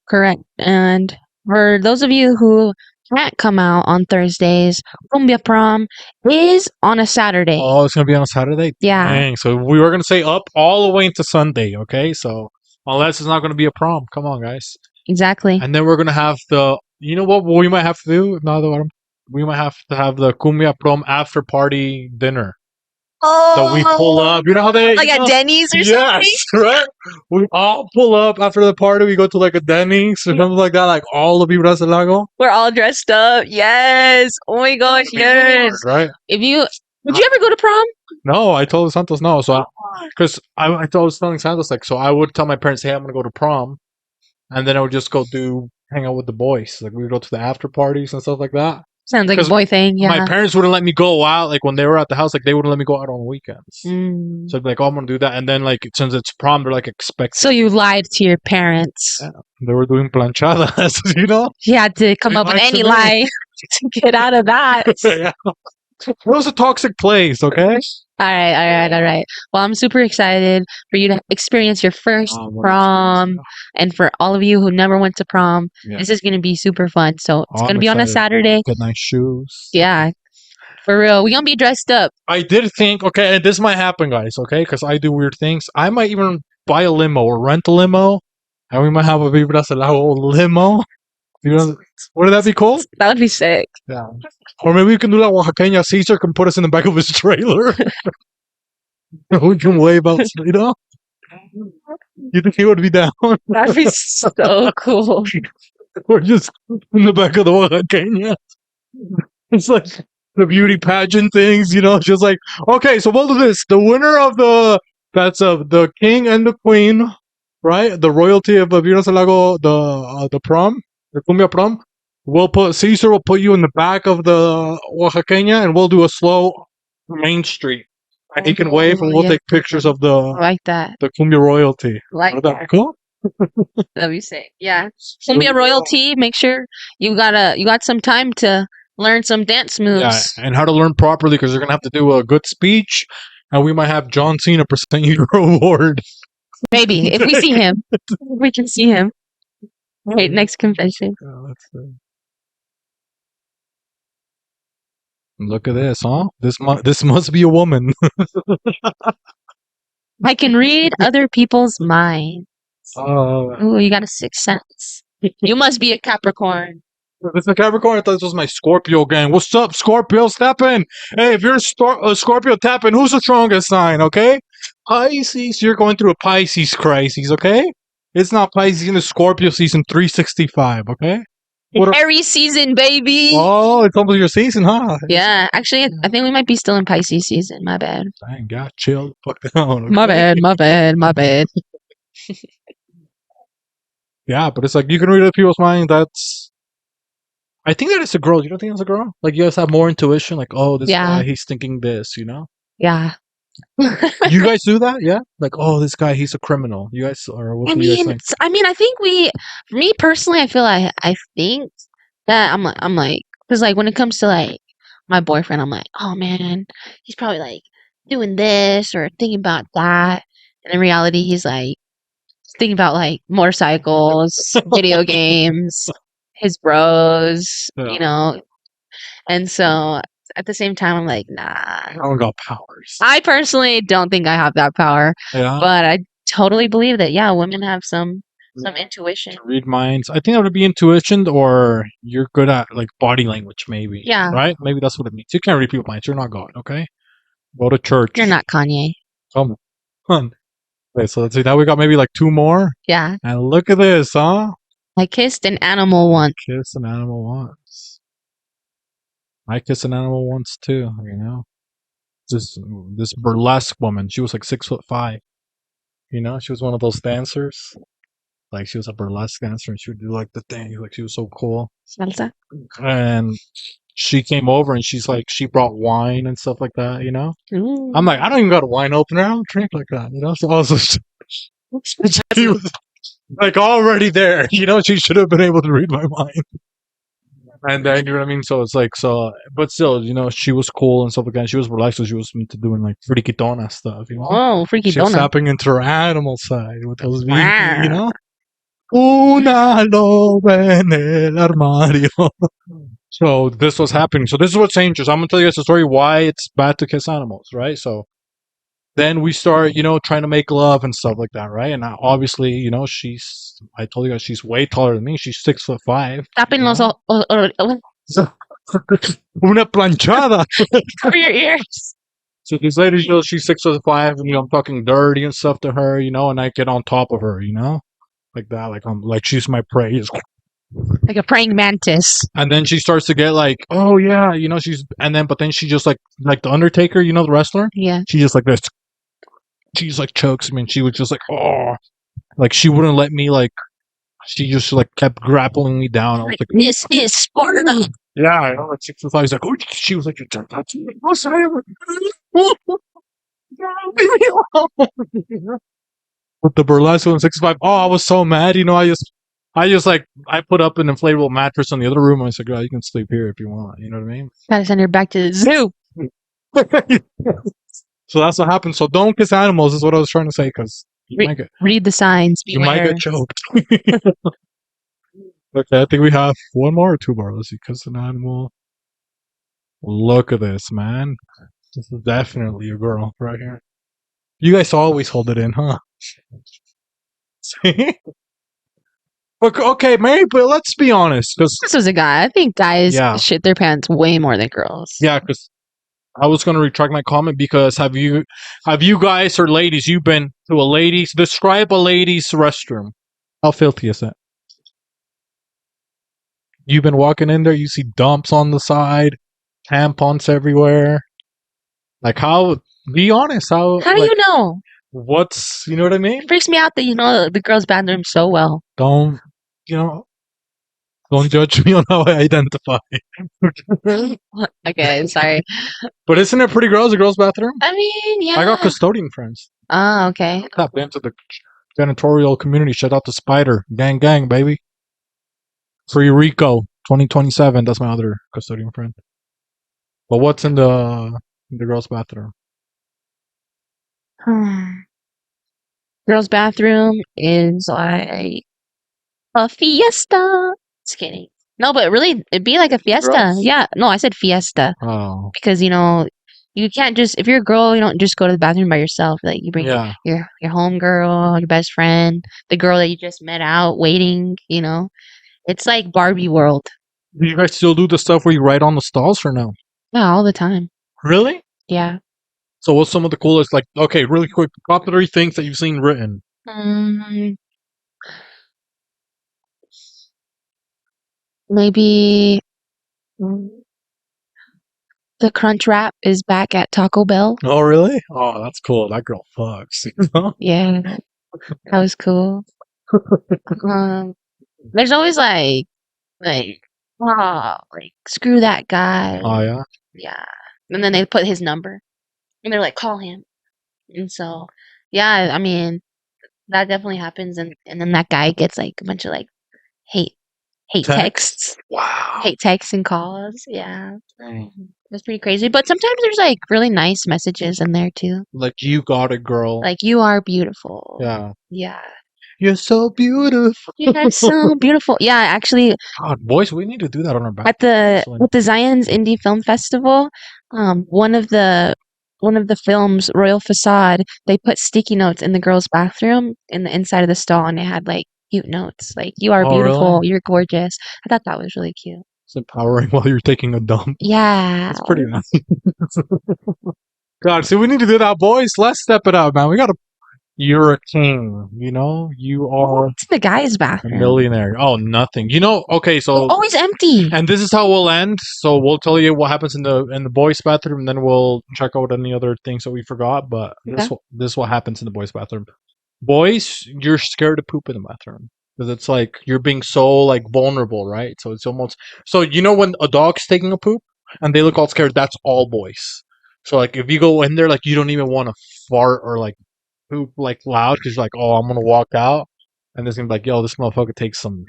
Speaker 1: Correct. And for those of you who can't come out on Thursdays, Cumbia Prom is on a Saturday.
Speaker 2: Oh, it's gonna be on a Saturday.
Speaker 1: Yeah.
Speaker 2: Dang. So we were gonna say up all the way into Sunday. Okay, so unless it's not gonna be a prom, come on, guys.
Speaker 1: Exactly.
Speaker 2: And then we're gonna have the. You know what we might have to do? We might have to have the Cumbia Prom after party dinner. That we pull up. You know how they
Speaker 1: Like at Denny's or something?
Speaker 2: Yes, right. We all pull up after the party. We go to like a Denny's or something like that. Like all the Vibras Del Lago.
Speaker 1: We're all dressed up. Yes. Oh my gosh, yes.
Speaker 2: Right.
Speaker 1: Would you ever go to prom?
Speaker 2: No, I told Santos no. So because I was telling Santos like, so I would tell my parents, hey, I'm gonna go to prom, and then I would just go hang out with the boys. Like we would go to the after parties and stuff like that.
Speaker 1: Sounds like a
Speaker 2: 'Cause
Speaker 1: boy thing. Yeah.
Speaker 2: My parents wouldn't let me go out. Like when they were at the house, like they wouldn't let me go out on weekends.
Speaker 1: Mm.
Speaker 2: So I'd be like, oh, I'm gonna do that, and then like since it's prom, they're like expecting.
Speaker 1: So you lied to your parents.
Speaker 2: Yeah, they were doing planchadas,
Speaker 1: You had to come
Speaker 2: They
Speaker 1: up with
Speaker 2: lied to
Speaker 1: any
Speaker 2: me.
Speaker 1: lie to get out of that.
Speaker 2: Yeah. It was a toxic place, okay?
Speaker 1: All right. Well, I'm super excited for you to experience your first
Speaker 2: Oh, what
Speaker 1: prom, and for all of you who never went to prom,
Speaker 2: Yeah.
Speaker 1: this is going to be super fun. So it's
Speaker 2: Oh,
Speaker 1: going to
Speaker 2: I'm
Speaker 1: be on a
Speaker 2: excited.
Speaker 1: Saturday.
Speaker 2: Get nice shoes.
Speaker 1: Yeah, for real. We're going to be dressed up.
Speaker 2: I did think, okay, and this might happen, guys, okay? Because I do weird things. I might even buy a limo or rent a limo, and we might have a Vibras Del Lago limo. Wouldn't that be cool?
Speaker 1: That would be sick.
Speaker 2: Yeah. Or maybe we can do that Oaxaqueña. Caesar can put us in the back of his trailer. We can wave out, You think he would be down?
Speaker 1: That'd be so cool.
Speaker 2: We're just in the back of the Oaxaqueña. It's like the beauty pageant things, just like, okay, so we'll do this. The winner of the king and the queen, right? The royalty of Vibras Del Lago, the prom, the Cumbia prom. Caesar will put you in the back of the Oaxaqueña, and we'll do a slow Main Street. And he can wave, and we'll
Speaker 1: Yeah.
Speaker 2: take pictures of
Speaker 1: I like that.
Speaker 2: the Cumbia royalty.
Speaker 1: Like
Speaker 2: Would that be
Speaker 1: that.
Speaker 2: cool?
Speaker 1: That'd be sick. Yeah. Cumbia royalty. Make sure you got some time to learn some dance
Speaker 2: Yeah,
Speaker 1: moves.
Speaker 2: and how to learn properly because you're gonna have to do a good speech, and we might have John Cena present you your award.
Speaker 1: Maybe if we see him, we can see him. Right, next confession.
Speaker 2: Look at this, huh? This must be a woman.
Speaker 1: I can read other people's minds.
Speaker 2: Oh,
Speaker 1: Ooh, you got a sixth sense. You must be a Capricorn.
Speaker 2: it's a Capricorn. I thought this was my Scorpio gang. What's up, Scorpio? Step in. Hey, if you're a Scorpio, tap in. Who's the strongest sign? Okay, Pisces. You're going through a Pisces crisis. Okay, it's not Pisces in the Scorpio season 365. Okay.
Speaker 1: Aries season, baby.
Speaker 2: Oh, it's almost your season, huh?
Speaker 1: Yeah, actually, I think we might be still in Pisces season. My bad.
Speaker 2: Dang, God, chill the fuck down.
Speaker 1: My bad. My bad. My bad.
Speaker 2: Yeah, but it's like you can read other people's mind. I think that it's a girl. You don't think it's a girl? Like you guys have more intuition. Like, oh, this
Speaker 1: Yeah.
Speaker 2: guy, he's thinking this.
Speaker 1: Yeah.
Speaker 2: You guys do that? Yeah. Like, oh, this guy, he's a criminal. You guys, or what
Speaker 1: I
Speaker 2: do you guys
Speaker 1: mean,
Speaker 2: think?
Speaker 1: I think for me personally, I feel like I think that I'm like, because like when it comes to like my boyfriend, I'm like, oh man, he's probably like doing this or thinking about that, and in reality, he's like thinking about like motorcycles, video games, his bros,
Speaker 2: Yeah.
Speaker 1: and so at the same time, I'm like, nah.
Speaker 2: I don't got powers.
Speaker 1: I personally don't think I have that power,
Speaker 2: Yeah.
Speaker 1: but I totally believe that yeah, women have some intuition.
Speaker 2: To read minds. I think that would be intuition, or you're good at like body language, maybe.
Speaker 1: Yeah.
Speaker 2: Right? Maybe that's what it means. You can't read people's minds. You're not God. Okay. Go to church.
Speaker 1: You're not Kanye.
Speaker 2: Come on. Okay, so let's see. Now we got maybe like two more.
Speaker 1: Yeah.
Speaker 2: And look at this, huh?
Speaker 1: I kissed an animal once.
Speaker 2: Kiss an animal once. I kissed an animal once too, you know. This burlesque woman, she was like 6'5". You know, she was one of those dancers. Like she was a burlesque dancer and she would do like the thing, like she was so cool.
Speaker 1: Salsa.
Speaker 2: And she came over and she brought wine and stuff like that, you know?
Speaker 1: Ooh.
Speaker 2: I'm like, I don't even got a wine opener, I don't drink like that, you know? So I was she was like already there, you know, she should have been able to read my mind. And then, you know what I mean? So it's like, but still, you know, she was cool and stuff like that. She was relaxed, so she was into doing like friquitona stuff, you know?
Speaker 1: Oh, freaky
Speaker 2: She was
Speaker 1: donut.
Speaker 2: tapping into her animal side with those
Speaker 1: Wow.
Speaker 2: vinky, you know? Una loba en el armario. So this was happening. So this is what's dangerous. I'm going to tell you guys the story why it's bad to kiss animals, right? So then we start, you know, trying to make love and stuff like that, right? And now, obviously, you know, I told you guys she's way taller than me. She's 6'5".
Speaker 1: Tapping
Speaker 2: you
Speaker 1: los
Speaker 2: know? Una planchada.
Speaker 1: Cover your ears.
Speaker 2: So this lady, you know, she's 6'5", and you know, I'm talking dirty and stuff to her, you know, and I get on top of her, you know, like that, like she's my prey.
Speaker 1: Like a praying mantis.
Speaker 2: And then she starts to get like, oh yeah, you know, but then she just like the Undertaker, you know, the wrestler.
Speaker 1: Yeah.
Speaker 2: She just like this. She just like chokes me, and she was just like, oh, like she wouldn't let me like. She just like kept grappling me down. I was like,
Speaker 1: this is Sparta.
Speaker 2: yeah, I know. Like 6'5". He's like, oh, she was like, oh, sorry. With the burlesque one 6'5". Oh, I was so mad. You know, I just like I put up an inflatable mattress in the other room. I said, girl, you can sleep here if you want. You know what I mean?
Speaker 1: Gotta send her back to the zoo.
Speaker 2: So that's what happened. So don't kiss animals is what I was trying to say because
Speaker 1: read the signs.
Speaker 2: You might
Speaker 1: Beware.
Speaker 2: get choked. Okay, I think we have one more or two more. Let's see. Kiss an animal. Look at this, man. This is definitely a girl right here. You guys always hold it in, huh? See? Okay, maybe, but let's be honest. Because
Speaker 1: This was a guy. I think guys
Speaker 2: Yeah.
Speaker 1: shit their pants way more than girls.
Speaker 2: yeah, because I was gonna retract my comment because have you guys or ladies you've been to a ladies describe a ladies restroom? How filthy is that? You've been walking in there, you see dumps on the side, tampons everywhere. Like how? Be honest. How
Speaker 1: How do you know?
Speaker 2: What's you know what I mean?
Speaker 1: It freaks me out that you know the girls' bathroom so well.
Speaker 2: Don't judge me on how I identify.
Speaker 1: Okay, sorry.
Speaker 2: But isn't it pretty gross? A girl's bathroom?
Speaker 1: I mean, yeah.
Speaker 2: I got custodian friends.
Speaker 1: Ah, okay.
Speaker 2: Tap into the janitorial community. Shout out to Spider. Gang, gang, baby. Free Rico 2027. That's my other custodian friend. But what's in the girls' bathroom?
Speaker 1: Girls' bathroom is like a fiesta. Just kidding. No, but really, it'd be like a fiesta.
Speaker 2: Girls?
Speaker 1: Yeah. No, I said fiesta
Speaker 2: Oh,
Speaker 1: because you can't just if you're a girl, you don't just go to the bathroom by yourself. Like you bring
Speaker 2: yeah.
Speaker 1: your home girl, your best friend, the girl that you just met out waiting. It's like Barbie world.
Speaker 2: Do you guys still do the stuff where you write on the stalls or no?
Speaker 1: Yeah, all the time.
Speaker 2: Really?
Speaker 1: Yeah.
Speaker 2: So what's some of the coolest, like, okay, really quick, top 3 things that you've seen written?
Speaker 1: Um, maybe mm, the Crunch Wrap is back at Taco Bell.
Speaker 2: Oh, really? Oh, that's cool. That girl fucks. You know?
Speaker 1: Yeah, that was cool. Um, there's always like screw that guy.
Speaker 2: Oh, yeah?
Speaker 1: Yeah, and then they put his number, and they're like, call him. And so, yeah, I mean, that definitely happens, and then that guy gets like a bunch of like hate texts,
Speaker 2: Wow.
Speaker 1: hate texts and calls. Yeah,
Speaker 2: Dang.
Speaker 1: that's pretty crazy. But sometimes there's like really nice messages in there too.
Speaker 2: Like, you got it, girl.
Speaker 1: Like you are beautiful.
Speaker 2: Yeah.
Speaker 1: Yeah.
Speaker 2: You're so beautiful.
Speaker 1: You're so beautiful. Yeah, actually,
Speaker 2: God, boys, we need to do that on our back.
Speaker 1: at the
Speaker 2: actually.
Speaker 1: with the Zion's Indie Film Festival, one of the films, Royal Facade, they put sticky notes in the girls' bathroom in the inside of the stall, and it had like cute notes, like "You are
Speaker 2: Oh, really?
Speaker 1: beautiful, you're gorgeous." I thought that was really cute.
Speaker 2: It's empowering while you're taking a dump.
Speaker 1: Yeah,
Speaker 2: It's pretty nice. God, see, we need to do that, boys. Let's step it up, man. We gotta. You're a king, you know? You are
Speaker 1: It's the guys'
Speaker 2: a
Speaker 1: bathroom.
Speaker 2: millionaire. Oh, nothing. You know, okay, so.
Speaker 1: Always empty.
Speaker 2: And this is how we'll end. So we'll tell you what happens in the boys' bathroom, and then we'll check out any other things that we forgot. But this is what happens in the boys' bathroom. Boys, you're scared to poop in the bathroom because it's like you're being so like vulnerable, right? So it's almost so you know when a dog's taking a poop and they look all scared. That's all boys. So like if you go in there, like you don't even want to fart or like poop like loud because you're like, oh, I'm gonna walk out. And there's gonna be like, yo, this motherfucker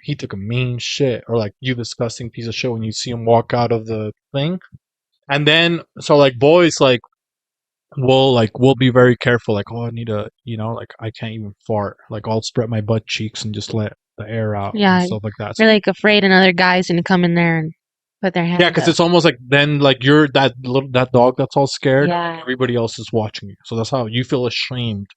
Speaker 2: he took a mean shit. Or like, you disgusting piece of shit when you see him walk out of the thing. And then, so like, boys, we'll be very careful. Like, oh, I need to, like, I can't even fart. Like, I'll spread my butt cheeks and just let the air out
Speaker 1: Yeah,
Speaker 2: and stuff like that.
Speaker 1: you're like afraid another guy's gonna come in there and put their hands.
Speaker 2: Yeah, because
Speaker 1: up.
Speaker 2: it's almost like then, like, you're that dog that's all scared.
Speaker 1: Yeah.
Speaker 2: Everybody else is watching you. So that's how you feel ashamed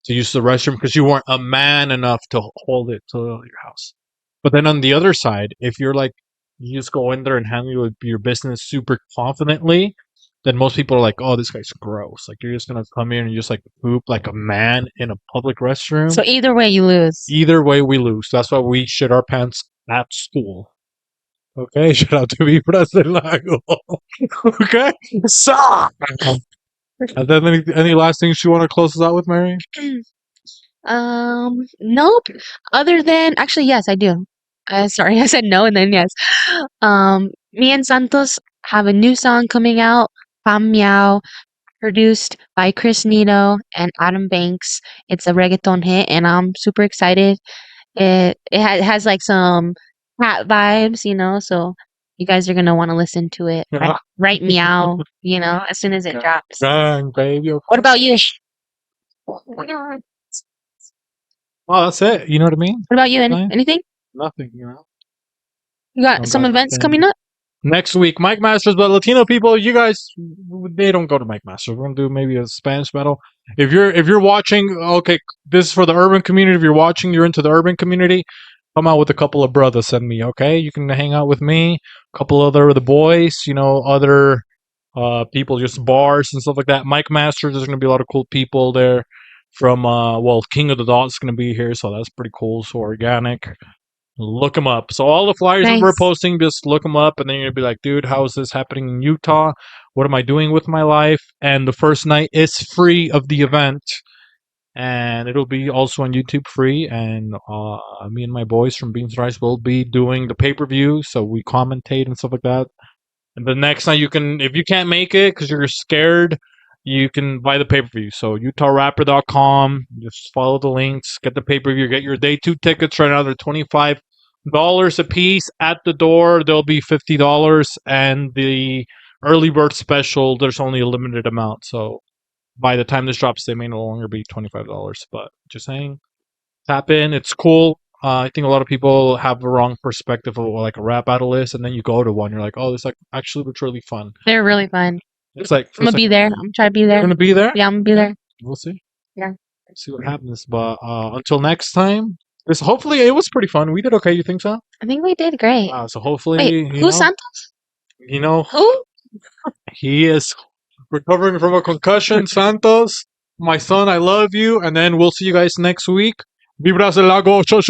Speaker 2: to use the restroom because you weren't a man enough to hold it to your house. But then on the other side, if you're like, you just go in there and handle your business super confidently, then most people are like, oh, this guy's gross. Like, you're just going to come in and just like poop like a man in a public restroom.
Speaker 1: So either way, you lose.
Speaker 2: Either way, we lose. That's why we shit our pants at school. Okay, shout out to Vibras Del Lago. Okay, so. And then any last things you want to close us out with, Mary?
Speaker 1: Nope. Other than actually, yes, I do. Sorry, I said no and then yes. Me and Santos have a new song coming out, Pam Meow, produced by Chris Nito and Adam Banks. It's a reggaeton hit, and I'm super excited. It has like some cat vibes, so you guys are gonna want to listen to it. Right meow, as soon as it drops.
Speaker 2: Bang, baby.
Speaker 1: What about you?
Speaker 2: Oh, that's it. You know what I mean?
Speaker 1: What about you?
Speaker 2: Fine.
Speaker 1: Anything?
Speaker 2: Nothing,
Speaker 1: You got some events coming up?
Speaker 2: Next week, Mike Masters, but Latino people, you guys, they don't go to Mike Masters. We're gonna do maybe a Spanish battle. If you're watching, okay, this is for the urban community. If you're watching, you're into the urban community. Come out with a couple of brothers and me, okay? You can hang out with me, a couple other of the boys, other people, just bars and stuff like that. Mike Masters, there's gonna be a lot of cool people there. From King of the Dots is gonna be here, so that's pretty cool. So organic. Look them up. So all the flyers that we're posting, just look them up, and then you're gonna be like, dude, how is this happening in Utah? What am I doing with my life? And the first night is free of the event, and it'll be also on YouTube free. And me and my boys from Beans Rice will be doing the pay-per-view, so we commentate and stuff like that. And the next night, if you can't make it because you're scared, you can buy the pay-per-view. So UtahRapper.com. Just follow the links. Get the pay-per-view. Get your day 2 tickets right now. They're $25 a piece. At the door, they'll be $50. And the early bird special, there's only a limited amount. So by the time this drops, they may no longer be $25. But just saying, tap in. It's cool. I think a lot of people have a wrong perspective of like a rap battle is, and then you go to one, you're like, oh, this like actually looks really fun.
Speaker 1: They're really fun.
Speaker 2: It's like
Speaker 1: I'm gonna be there. I'm gonna try to be
Speaker 2: You're
Speaker 1: there.
Speaker 2: gonna be there.
Speaker 1: Yeah, I'm gonna be there.
Speaker 2: We'll see.
Speaker 1: Yeah.
Speaker 2: See what happens. But until next time, this hopefully it was pretty fun. We did okay. You think so?
Speaker 1: I think we did great.
Speaker 2: So hopefully,
Speaker 1: Wait, who's Santos?
Speaker 2: You know,
Speaker 1: Who?
Speaker 2: he is recovering from a concussion. Santos, my son, I love you. And then we'll see you guys next week. Vibras Del Lago. Show.